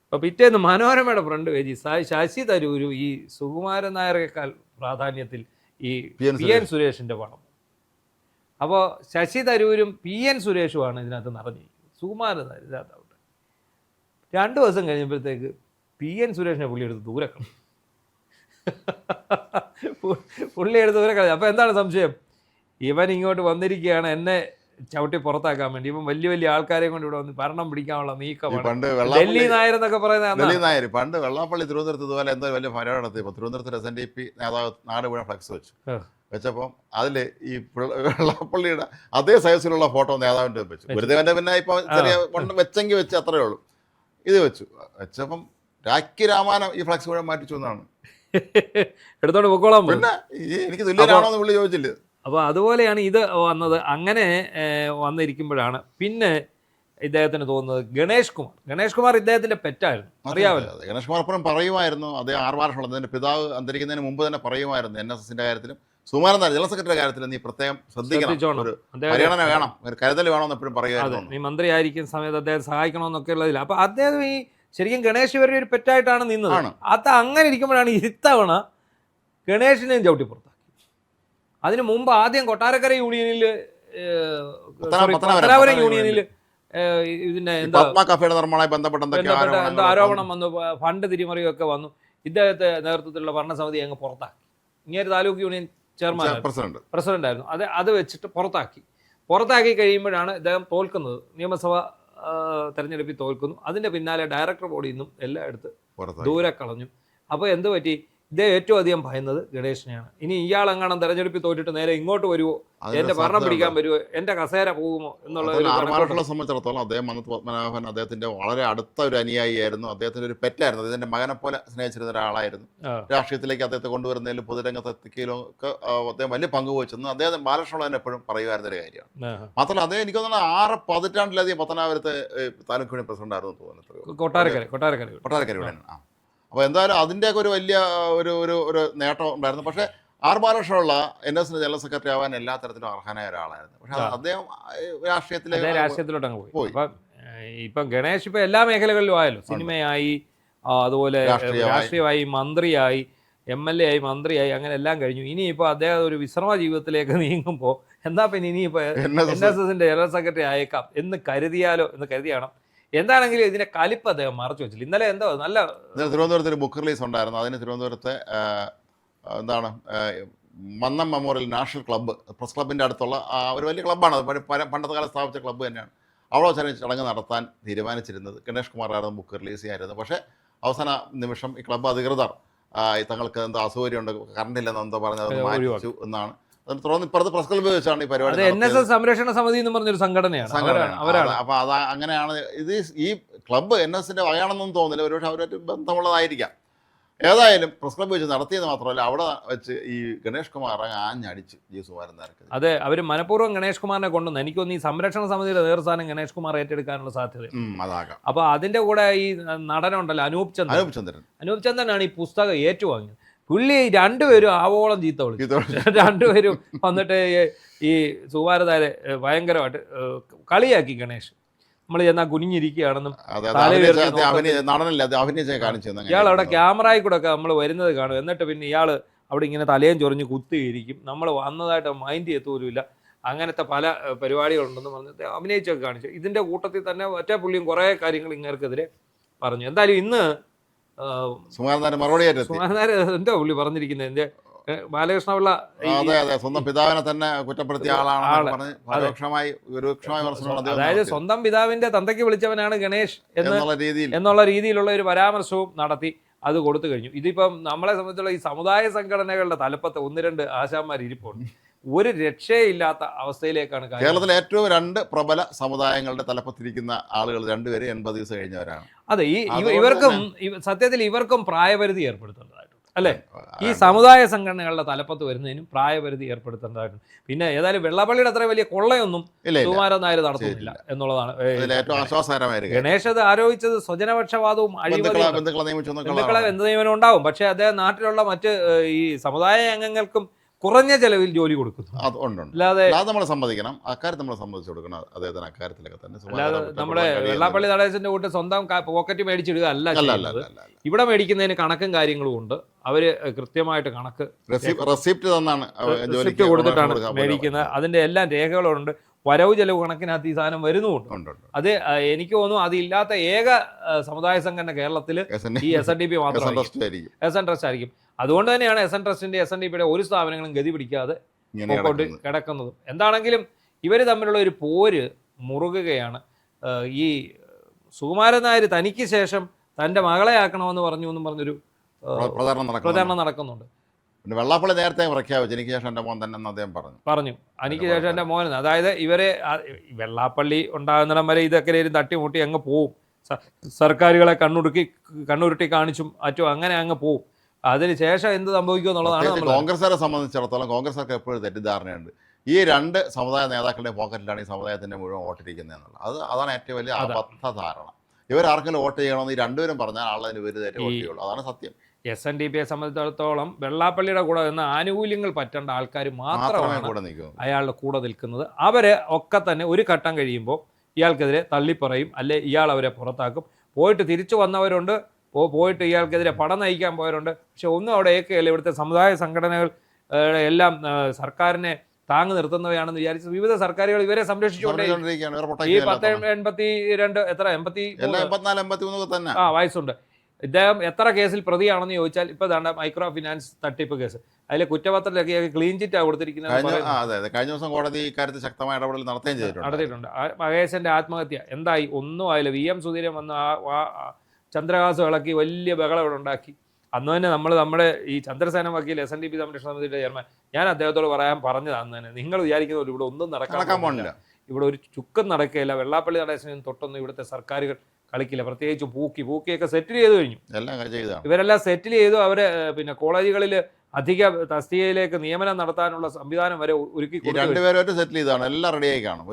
അപ്പോൾ പിറ്റേന്ന് മനോരമയുടെ ഫ്രണ്ട് പേജ് ശശി തരൂർ ഈ സുകുമാരൻ നായരെക്കാൾ പ്രാധാന്യത്തിൽ ഈ PN സുരേഷിന്റെ പണം. അപ്പോൾ ശശി തരൂരും PN സുരേഷുമാണ് ഇതിനകത്ത് നിറഞ്ഞിരിക്കുന്നത്, സുകുമാരൻ നായർ ഇതിനകത്ത്. 2 ദിവസം കഴിഞ്ഞപ്പോഴത്തേക്ക് PN സുരേഷിനെ പുള്ളി എടുത്ത് ദൂരെ കളഞ്ഞു. പുള്ളി എടുത്ത് ദൂരെ കളഞ്ഞു. അപ്പോൾ എന്താണ് സംശയം? ഇവൻ ഇങ്ങോട്ട് വന്നിരിക്കുകയാണ് എന്നെ ചവിട്ടി പുറത്താക്കാൻ വേണ്ടി. ഇവൻ വലിയ വലിയ ആൾക്കാരെ കൊണ്ട് ഇവിടെ വന്ന് ഭരണം പിടിക്കാനുള്ള നീക്കമാണ്. ഡൽഹി നായർ എന്നൊക്കെ പറയുന്നത് പണ്ട് വെള്ളാപ്പള്ളി തിരുവനന്തപുരത്ത് ഇതുപോലെ എന്തോ വലിയ പരിപാടി നടത്തിയപ്പോൾ തിരുവനന്തപുരത്ത് SNDP നേതാവ് നാട് മുഴുവൻ ഫ്ലക്സ് വെച്ചപ്പം അതിൽ ഈ വെള്ളാപ്പള്ളിയുടെ അതേ സൈസിലുള്ള ഫോട്ടോ നേതാവിൻ്റെ വെച്ചു. ഗുരുദേവന്റെ പിന്നെ ഇപ്പൊ ചെറിയ വെച്ചെങ്കിൽ വെച്ച് അത്രയേ ഉള്ളൂ. ഇത് വെച്ചപ്പം രാഖി രാമാനം ഈ ഫ്ലക്സ് മുഴുവൻ മാറ്റിച്ചു എന്നാണ് എടുത്തോണ്ട് പൊക്കോളാം. പിന്നെ എനിക്ക് തുല്യരാണോ എന്ന് പുള്ളി ചോദിച്ചില്ല. അപ്പോൾ അതുപോലെയാണ് ഇത് വന്നത്. അങ്ങനെ വന്നിരിക്കുമ്പോഴാണ് പിന്നെ ഇദ്ദേഹത്തിന് തോന്നുന്നത് ഗണേഷ് കുമാർ ഇദ്ദേഹത്തിന്റെ പെറ്റായിരുന്നു, അറിയാമല്ലോ. ഗണേഷ് കുമാർ അപ്പുറം പറയുമായിരുന്നു, അദ്ദേഹം 6 വർഷമുള്ളത് അതിന്റെ പിതാവ് അന്തരിക്കുന്നതിന് മുമ്പ് തന്നെ പറയുമായിരുന്നു NSSന്റെ കാര്യത്തിലും സുകുമാരൻ നായർ ജനറൽ സെക്രട്ടറി കാര്യത്തിൽ നീ പ്രത്യേകം ശ്രദ്ധിക്കണം, ഒരു പരിഗണന വേണം, ഒരു കരുതൽ വേണമെന്ന് എപ്പോഴും പറയുമായിരുന്നു. നീ മന്ത്രിയായിരിക്കുന്ന സമയത്ത് അദ്ദേഹം സഹായിക്കണമെന്നൊക്കെ ഉള്ളതില്ല. അപ്പൊ അദ്ദേഹം ഈ ശരിക്കും ഗണേഷ് ഇവരുടെ ഒരു പെറ്റായിട്ടാണ് നിന്നത്. അത് അങ്ങനെ ഇരിക്കുമ്പോഴാണ് ഇത്തവണ ഗണേഷിനെയും ചവിട്ടി പുറത്താക്കി. അതിനു മുമ്പ് ആദ്യം കൊട്ടാരക്കര യൂണിയനിൽ പത്തനാപുരം യൂണിയനിൽ ഇതിന്റെ എന്താ ആരോപണം വന്നു, ഫണ്ട് തിരിമറിയൊക്കെ വന്നു. ഇദ്ദേഹത്തെ നേതൃത്വത്തിലുള്ള ഭരണസമിതി അങ്ങ് പുറത്താക്കി. ഇങ്ങനെ താലൂക്ക് യൂണിയൻ ചെയർമാൻ പ്രസിഡന്റ് ആയിരുന്നു. അത് വെച്ചിട്ട് പുറത്താക്കി കഴിയുമ്പോഴാണ് ഇദ്ദേഹം തോൽക്കുന്നത്, നിയമസഭ തെരഞ്ഞെടുപ്പിൽ തോൽക്കുന്നു. അതിന്റെ പിന്നാലെ ഡയറക്ടർ ബോർഡിൽ നിന്നും എല്ലാം എടുത്ത് ദൂരെ കളഞ്ഞു. അപ്പോൾ എന്ത് പറ്റി? ഇദ്ദേഹം ഏറ്റവും അധികം ഭയന്നത് ഗണേഷിനെയാണ്. ഇനി ഇയാളെങ്ങാനും തെരഞ്ഞെടുപ്പിൽ തോറ്റിട്ട് നേരെ ഇങ്ങോട്ട് വരുമോ, എന്റെ ഭരണം പിടിക്കാൻ വരുമോ, എന്റെ കസേര പോകുമോ എന്നുള്ള സംബന്ധിച്ചിടത്തോളം അദ്ദേഹം മന്നത്ത് പത്മനാഭൻ അദ്ദേഹത്തിന്റെ വളരെ അടുത്ത ഒരു അനുയായിയായിരുന്നു. അദ്ദേഹത്തിന്റെ ഒരു പെറ്റായിരുന്നു. അദ്ദേഹത്തിന്റെ മകനെ പോലെ സ്നേഹിച്ചിരുന്ന ഒരാളായിരുന്നു. രാഷ്ട്രീയത്തിലേക്ക് അദ്ദേഹത്തെ കൊണ്ടുവരുന്നതിലും പൊതുരംഗത്ത് എത്തിക്കലും ഒക്കെ അദ്ദേഹം വലിയ പങ്ക് വഹിച്ചെന്ന് അദ്ദേഹം ബാലകൃഷ്ണൻ എപ്പോഴും പറയുമായിരുന്ന ഒരു കാര്യമാണ്. മാത്രമല്ല അദ്ദേഹം എനിക്ക് തോന്നുന്നത് 6 പതിറ്റാണ്ടിലധികം പത്തനാപുരത്തെ താലൂക്ക് യൂണിയൻ പ്രസിഡന്റ് ആയിരുന്നു തോന്നുന്നു, കൊട്ടാരക്കരയുടെ. അപ്പോൾ എന്തായാലും അതിൻ്റെയൊക്കെ ഒരു വലിയ ഒരു നേട്ടം ഉണ്ടായിരുന്നു. പക്ഷേ ആർ ബാലകൃഷ്ണനുള്ള NSSന്റെ ജനറൽ സെക്രട്ടറി ആവാൻ എല്ലാ തരത്തിലും അർഹനായ ഒരാളായിരുന്നു. പക്ഷേ അദ്ദേഹം രാഷ്ട്രീയത്തിലോട്ട് പോയി. ഇപ്പം ഗണേഷ് ഇപ്പം എല്ലാ മേഖലകളിലും ആയല്ലോ, സിനിമയായി, അതുപോലെ രാഷ്ട്രീയമായി, മന്ത്രിയായി, MLA ആയി, മന്ത്രിയായി, അങ്ങനെ എല്ലാം കഴിഞ്ഞു. ഇനിയിപ്പോൾ അദ്ദേഹം ഒരു വിശ്രമ ജീവിതത്തിലേക്ക് നീങ്ങുമ്പോൾ എന്നാ പിന്നെ ഇനിയിപ്പോൾ NSSന്റെ ജനറൽ സെക്രട്ടറി ആയേക്കാം എന്ന് കരുതിയാണ്. എന്താണെങ്കിലും ഇതിന്റെ കലിപ്പ് അദ്ദേഹം മറച്ചു വെച്ചില്ല. ഇന്നലെ എന്തോ നല്ല തിരുവനന്തപുരത്ത് ഒരു ബുക്ക് റിലീസ് ഉണ്ടായിരുന്നു. അതിന് തിരുവനന്തപുരത്തെ എന്താണ് Mannam memorial national club, press ക്ലബിൻ്റെ അടുത്തുള്ള ഒരു വലിയ ക്ലബ്ബാണ്. അത് പണ്ടത്തെ കാലം സ്ഥാപിച്ച ക്ലബ്ബ് തന്നെയാണ്. അവിടെ ചടങ്ങ് നടത്താൻ തീരുമാനിച്ചിരുന്നത് ഗണേഷ് കുമാറായിരുന്നു ബുക്ക് റിലീസ് ചെയ്യായിരുന്നു. പക്ഷേ അവസാന നിമിഷം ഈ ക്ലബ്ബ് അധികൃതർ തങ്ങൾക്ക് എന്തോ അസൗകര്യമുണ്ട്, കറണ്ടില്ലെന്ന് എന്തോ പറഞ്ഞത് മാറ്റിച്ചു എന്നാണ്. തുടർന്ന് ഇപ്പുറത്ത് പ്രസ് ക്ലബ്ബ് വെച്ചാണ് ഈ പരിപാടി. NSS സംരക്ഷണ സമിതി എന്ന് പറഞ്ഞൊരു സംഘടനയാണ്. അപ്പോൾ അത് അങ്ങനെയാണ്. ഇത് ഈ ക്ലബ്ബ് NSSന്റെ വകയാണെന്നൊന്നും തോന്നില്ല, ഒരുപക്ഷെ അവരായിട്ട് ബന്ധമുള്ളതായിരിക്കാം. ഏതായാലും പ്രസ് ക്ലബ്ബ് വെച്ച് നടത്തിയത് മാത്രമല്ല, അവിടെ വെച്ച് ഈ ഗണേഷ് കുമാർ ആഞ്ഞടിച്ച് ജി സുകുമാരൻ നായർക്ക്. അതെ, അവർ മനഃപൂർവ്വം ഗണേഷ് കുമാറിനെ കൊണ്ടുവന്നു. എനിക്കൊന്ന് ഈ സംരക്ഷണ സമിതിയുടെ നേതൃസ്ഥാനം ഗണേഷ് കുമാർ ഏറ്റെടുക്കാനുള്ള സാധ്യത അതാകാം. അപ്പോൾ അതിന്റെ കൂടെ ഈ നടനുണ്ടല്ലോ അനൂപ് ചന്ദ്രനാണ് ഈ പുസ്തകം ഏറ്റുവാങ്ങിയത്. പുള്ളി രണ്ടുപേരും ആവോളം ചീത്ത വിളിച്ചു. രണ്ടുപേരും വന്നിട്ട് ഈ സുകുമാരനായരെ ഭയങ്കരമായിട്ട് കളിയാക്കി. ഗണേഷ് നമ്മൾ ചെന്നാൽ കുനിഞ്ഞിരിക്കുകയാണെന്നും ഇയാൾ അവിടെ ക്യാമറയിൽ കൂടെ ഒക്കെ നമ്മൾ വരുന്നത് കാണും. എന്നിട്ട് പിന്നെ ഇയാൾ അവിടെ ഇങ്ങനെ തലയും ചൊറിഞ്ഞ് കുത്തിയിരിക്കും. നമ്മൾ വന്നതായിട്ട് മൈൻഡ് ചെയ്യത്തോലുമില്ല. അങ്ങനത്തെ പല പരിപാടികളുണ്ടെന്ന് പറഞ്ഞിട്ട് അഭിനയിച്ചൊക്കെ കാണിച്ചു. ഇതിൻ്റെ കൂട്ടത്തിൽ തന്നെ ഒറ്റ പുള്ളിയും കുറേ കാര്യങ്ങൾ ഇങ്ങനെക്കെതിരെ പറഞ്ഞു. എന്തായാലും ഇന്ന് സുകുമാരനായർ എന്തോ പുള്ളി പറഞ്ഞിരിക്കുന്നത്, എൻ്റെ ബാലകൃഷ്ണപിള്ള സ്വന്തം പിതാവിനെ തന്നെ കുറ്റപ്പെടുത്തിയ ആളാണ്. അതായത് സ്വന്തം പിതാവിന്റെ തന്തയ്ക്ക് വിളിച്ചവനാണ് ഗണേഷ് എന്നുള്ള രീതിയിലുള്ള ഒരു പരാമർശവും നടത്തി അത് കൊടുത്തു കഴിഞ്ഞു. ഇതിപ്പം നമ്മളെ സംബന്ധിച്ചുള്ള ഈ സമുദായ സംഘടനകളുടെ തലപ്പത്ത് 1-2 ആശാന്മാർ ഇരിപ്പുണ്ട്. ഒരു രക്ഷയില്ലാത്ത അവസ്ഥയിലേക്കാണ് കേരളത്തിലെ ഏറ്റവും 2 പ്രബല സമുദായങ്ങളുടെ തലപ്പത്തിരിക്കുന്ന ആളുകൾ 2 പേര് 80 ദിവസം കഴിഞ്ഞവരാണ്. അതെ, ഇവർക്കും സത്യത്തിൽ ഇവർക്കും പ്രായപരിധി ഏർപ്പെടുത്തേണ്ടതായിട്ടുണ്ട്. അല്ലേ? ഈ സമുദായ സംഘടനകളുടെ തലപ്പത്ത് വരുന്നതിനും പ്രായപരിധി ഏർപ്പെടുത്തേണ്ടതായിട്ടുണ്ട്. പിന്നെ ഏതായാലും വെള്ളാപ്പള്ളിയുടെ അത്ര വലിയ കൊള്ളയൊന്നും സുകുമാരൻ നായർ നടത്തുന്നില്ല എന്നുള്ളതാണ്. ഗണേഷ് അത് ആരോപിച്ചത് സ്വജനപക്ഷപാതവും അഴിമതിയും, ബന്ധുക്കളെ എന്ത് നിയമനം ഉണ്ടാവും. പക്ഷേ അദ്ദേഹം നാട്ടിലുള്ള മറ്റ് ഈ സമുദായ അംഗങ്ങൾക്കും കുറഞ്ഞ ചെലവിൽ ജോലി കൊടുക്കുന്നു. അല്ലാതെ നമ്മൾ സമ്മതിക്കണം, അക്കാര്യത്തിൽ നമ്മൾ സമ്മതിച്ചു കൊടുക്കണം അദ്ദേഹത്തിന് അക്കാര്യത്തിലൊക്കെ തന്നെ. അല്ലാതെ നമ്മുടെ വെള്ളാപ്പള്ളി നടേശന്റെ കൂട്ട് സ്വന്തം പോക്കറ്റ് മേടിച്ചിടുക അല്ല. ഇവിടെ മേടിക്കുന്നതിന് കണക്കും കാര്യങ്ങളും ഉണ്ട്. അവര് കൃത്യമായിട്ട് കണക്ക് റെസിപ്റ്റ് കൊടുത്തിട്ടാണ് മേടിക്കുന്നത്. അതിന്റെ എല്ലാം രേഖകളുണ്ട്. വരവ് ചെലവ് കണക്കിനകത്ത് ഈ സാധനം വരുന്നുമുണ്ട്. അത് എനിക്ക് തോന്നുന്നു അതില്ലാത്ത ഏക സമുദായ സംഘടന കേരളത്തിൽ ഈ SNDP മാത്രമായിരിക്കും, SN ട്രസ്റ്റ് ആയിരിക്കും. അതുകൊണ്ട് തന്നെയാണ് SN ട്രസ്റ്റിന്റെ SNDPയുടെ ഒരു സ്ഥാപനങ്ങളും ഗതി പിടിക്കാതെ കൊണ്ട് കിടക്കുന്നതും. എന്താണെങ്കിലും ഇവർ തമ്മിലുള്ള ഒരു പോര് മുറുകുകയാണ്. ഈ സുകുമാരൻ നായർ തനിക്ക് ശേഷം തൻ്റെ മകളെ ആക്കണമെന്ന് പറഞ്ഞൊരു പ്രചാരണം നടക്കുന്നുണ്ട്. പിന്നെ വെള്ളാപ്പള്ളി നേരത്തെ പ്രഖ്യാപിച്ചു എനിക്ക് ശേഷം എൻ്റെ മോൻ തന്നെ അദ്ദേഹം പറഞ്ഞു എനിക്ക് ശേഷം എൻ്റെ മോൻ. അതായത് ഇവരെ വെള്ളാപ്പള്ളി ഉണ്ടാകുന്നിടം വരെ ഇതൊക്കെ തട്ടിമുട്ടി അങ്ങ് പോവും. സർക്കാരുകളെ കണ്ണുരുട്ടി കാണിച്ചും മറ്റും അങ്ങനെ അങ്ങ് പോവും. അതിന് ശേഷം എന്ത് സംഭവിക്കും എന്നുള്ളതാണ്. കോൺഗ്രസ്സുകാരെ സംബന്ധിച്ചിടത്തോളം കോൺഗ്രസ്സുകാർക്ക് എപ്പോഴും തെറ്റിദ്ധാരണയുണ്ട്. ഈ രണ്ട് സമുദായ നേതാക്കളുടെ പോക്കറ്റിലാണ് ഈ സമുദായത്തിൻ്റെ മുഴുവൻ വോട്ടിരിക്കുന്നത് എന്നുള്ളത്. അതാണ് ഏറ്റവും വലിയ അബദ്ധ ധാരണ. ഇവരാർക്കെങ്കിലും വോട്ട് ചെയ്യണമെന്ന് ഈ രണ്ടുപേരും പറഞ്ഞാൽ ആളതിന് വിരുദ്ധമായിട്ട് വോട്ട് ചെയ്യുള്ളൂ. അതാണ് സത്യം. SNDPയെ സംബന്ധിച്ചിടത്തോളം വെള്ളാപ്പള്ളിയുടെ കൂടെ നിന്ന് ആനുകൂല്യങ്ങൾ പറ്റേണ്ട ആൾക്കാർ മാത്രമാണ് അയാളുടെ കൂടെ നിൽക്കുന്നത്. അവരെ ഒക്കെ തന്നെ ഒരു ഘട്ടം കഴിയുമ്പോൾ ഇയാൾക്കെതിരെ തള്ളിപ്പറയും, അല്ലെ ഇയാൾ അവരെ പുറത്താക്കും. പോയിട്ട് തിരിച്ചു വന്നവരുണ്ട്, പോയിട്ട് ഇയാൾക്കെതിരെ പട നയിക്കാൻ പോയവരുണ്ട്. പക്ഷെ ഒന്നും അവിടെ ഏക്കയല്ല. ഇവിടുത്തെ സമുദായ സംഘടനകൾ എല്ലാം സർക്കാരിനെ താങ്ങ് നിർത്തുന്നവയാണെന്ന് വിചാരിച്ച് വിവിധ സർക്കാരുകൾ ഇവരെ സംരക്ഷിച്ചുകൊണ്ടേയിരിക്കുകയാണ്. ഈ 1082 വയസ്സുണ്ട്. ഇദ്ദേഹം എത്ര കേസിൽ പ്രതിയാണെന്ന് ചോദിച്ചാൽ ഇപ്പോൾ ദാണ്ട മൈക്രോ ഫിനാൻസ് തട്ടിപ്പ് കേസ്, അതിലെ കുറ്റപത്രത്തിലൊക്കെ ക്ലീൻ ചിറ്റാണ് കൊടുത്തിരിക്കുന്നത്. കഴിഞ്ഞ ദിവസം കോടതി ഇക്കാര്യത്തിൽ ശക്തമായ ഇടപെടൽ നടത്തിയിട്ടുണ്ട്. മഹേശന്റെ ആത്മഹത്യ എന്തായി? ഒന്നും ആയില്ല. VM സുധീരൻ വന്ന് ചന്ദ്രഹാസം ഇളക്കി വലിയ ബഹളം ഇവിടെ ഉണ്ടാക്കി. അന്ന് തന്നെ നമ്മുടെ ഈ ചന്ദ്രസേന വക്കീൽ SNDP സംരക്ഷണ സമിതിയുടെ ചെയർമാൻ, ഞാൻ അദ്ദേഹത്തോട് പറഞ്ഞത് അന്ന് തന്നെ, നിങ്ങൾ വിചാരിക്കുന്ന പോലെ ഇവിടെ ഒന്നും നടക്കാൻ പോണില്ല, ഇവിടെ ഒരു ചുക്കും നടക്കുകയില്ല. വെള്ളാപ്പള്ളി നടേശനും തൊട്ടൊന്നും ഇവിടുത്തെ സർക്കാരുകൾ കളിക്കില്ല. പ്രത്യേകിച്ച് പൂക്കിയൊക്കെ സെറ്റിൽ ചെയ്ത് കഴിഞ്ഞു. ഇവരെല്ലാം സെറ്റിൽ ചെയ്തു. അവരെ പിന്നെ കോളേജുകളിൽ അധിക തസ്തികയിലേക്ക് നിയമനം നടത്താനുള്ള സംവിധാനം വരെ ഒരുക്കി. രണ്ടുപേരും സെറ്റിൽ ചെയ്താണ്. എല്ലാം റെഡിയായി കാണും.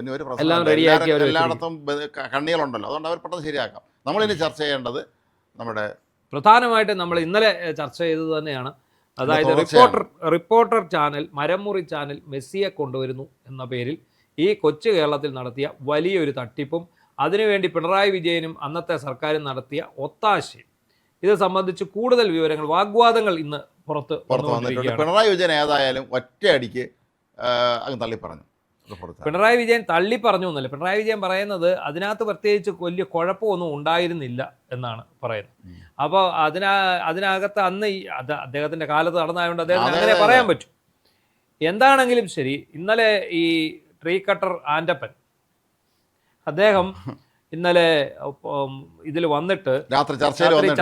എല്ലാം റെഡിയാക്കി എല്ലായിടത്തും കണ്ണികളുണ്ടല്ലോ. അതുകൊണ്ട് അവർ പെട്ടെന്ന് ശരിയാക്കാം. നമ്മളിനി ചർച്ച ചെയ്യേണ്ടത് നമ്മുടെ പ്രധാനമായിട്ട് നമ്മൾ ഇന്നലെ ചർച്ച ചെയ്തത് തന്നെയാണ്. അതായത് റിപ്പോർട്ടർ ചാനൽ, മരംമുറി ചാനൽ മെസ്സിയെ കൊണ്ടുവരുന്നു എന്ന പേരിൽ ഈ കൊച്ചു കേരളത്തിൽ നടത്തിയ വലിയൊരു തട്ടിപ്പും അതിനുവേണ്ടി പിണറായി വിജയനും അന്നത്തെ സർക്കാരും നടത്തിയ ഒത്താശയും, ഇത് സംബന്ധിച്ച് കൂടുതൽ വിവരങ്ങൾ, വാഗ്വാദങ്ങൾ ഇന്ന് പുറത്ത് വന്നിട്ടുണ്ട്. പിണറായി വിജയൻ ഏതായാലും ഒറ്റയടിക്ക് അങ്ങ് തള്ളി പറഞ്ഞു. പിണറായി വിജയൻ തള്ളി പറഞ്ഞു എന്നല്ല, പിണറായി വിജയൻ പറയുന്നത് അതിനകത്ത് പ്രത്യേകിച്ച് വലിയ കുഴപ്പമൊന്നും ഉണ്ടായിരുന്നില്ല എന്നാണ് പറയുന്നത്. അപ്പോൾ അതിനകത്ത് അന്ന് അദ്ദേഹത്തിന്റെ കാലത്ത് നടന്നതുകൊണ്ട് അദ്ദേഹത്തിന് അങ്ങനെ പറയാൻ പറ്റും. എന്താണെങ്കിലും ശരി, ഇന്നലെ ഈ ട്രീ കട്ടർ ആൻഡപ്പൻ അദ്ദേഹം ഇന്നലെ ഇതിൽ വന്നിട്ട് രാത്രി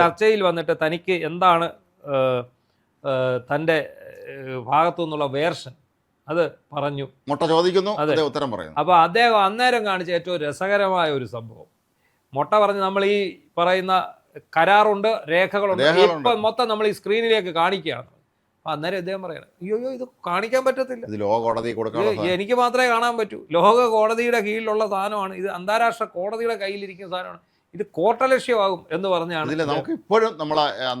ചർച്ചയിൽ വന്നിട്ട് തനിക്ക് എന്താണ് തൻ്റെ ഭാഗത്തു നിന്നുള്ള വേർഷൻ അത് പറഞ്ഞു. മുട്ട ചോദിക്കുന്നു, ഉത്തരം പറയുന്നു. അപ്പോൾ അദ്ദേഹം അന്നേരം കാണിച്ച ഏറ്റവും രസകരമായ ഒരു സംഭവം, മുട്ട പറഞ്ഞ് നമ്മൾ ഈ പറയുന്ന കരാറുണ്ട്, രേഖകളുണ്ട്, ഇപ്പം മൊത്തം നമ്മൾ ഈ സ്ക്രീനിലേക്ക് കാണിക്കുകയാണ്. അപ്പം അന്നേരം അദ്ദേഹം പറയണം, അയ്യോ ഇത് കാണിക്കാൻ പറ്റത്തില്ല, എനിക്ക് മാത്രമേ കാണാൻ പറ്റൂ, ലോക കോടതിയുടെ കീഴിലുള്ള സാധനമാണ് ഇത്, അന്താരാഷ്ട്ര കോടതിയുടെ കയ്യിലിരിക്കുന്ന സാധനമാണ്, ഇത് കോട്ടലക്ഷ്യമാകും എന്ന് പറഞ്ഞാണ്. നമുക്ക് ഇപ്പോഴും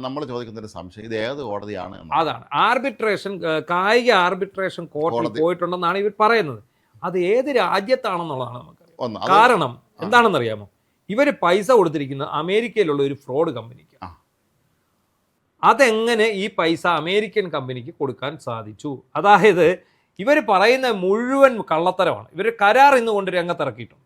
നമ്മൾ ചോദിക്കുന്ന ഒരു സംശയം, ഇത് ഏത് കോടതിയാണ്? അതാണ് ആർബിട്രേഷൻ, കായിക ആർബിട്രേഷൻ കോടതി പോയിട്ടുണ്ടെന്നാണ് ഇവർ പറയുന്നത്. അത് ഏത് രാജ്യത്താണെന്നുള്ളതാണ് നമുക്കറിയാം. കാരണം എന്താണെന്നറിയാമോ? ഇവർ പൈസ കൊടുത്തിരിക്കുന്നത് അമേരിക്കയിലുള്ള ഒരു ഫ്രോഡ് കമ്പനിക്ക്. അതെങ്ങനെ ഈ പൈസ അമേരിക്കൻ കമ്പനിക്ക് കൊടുക്കാൻ സാധിച്ചു? അതായത് ഇവർ പറയുന്ന മുഴുവൻ കള്ളത്തരമാണ്. ഇവർ കരാർ ഇന്നുകൊണ്ട് രംഗത്തിറക്കിയിട്ടുണ്ട്.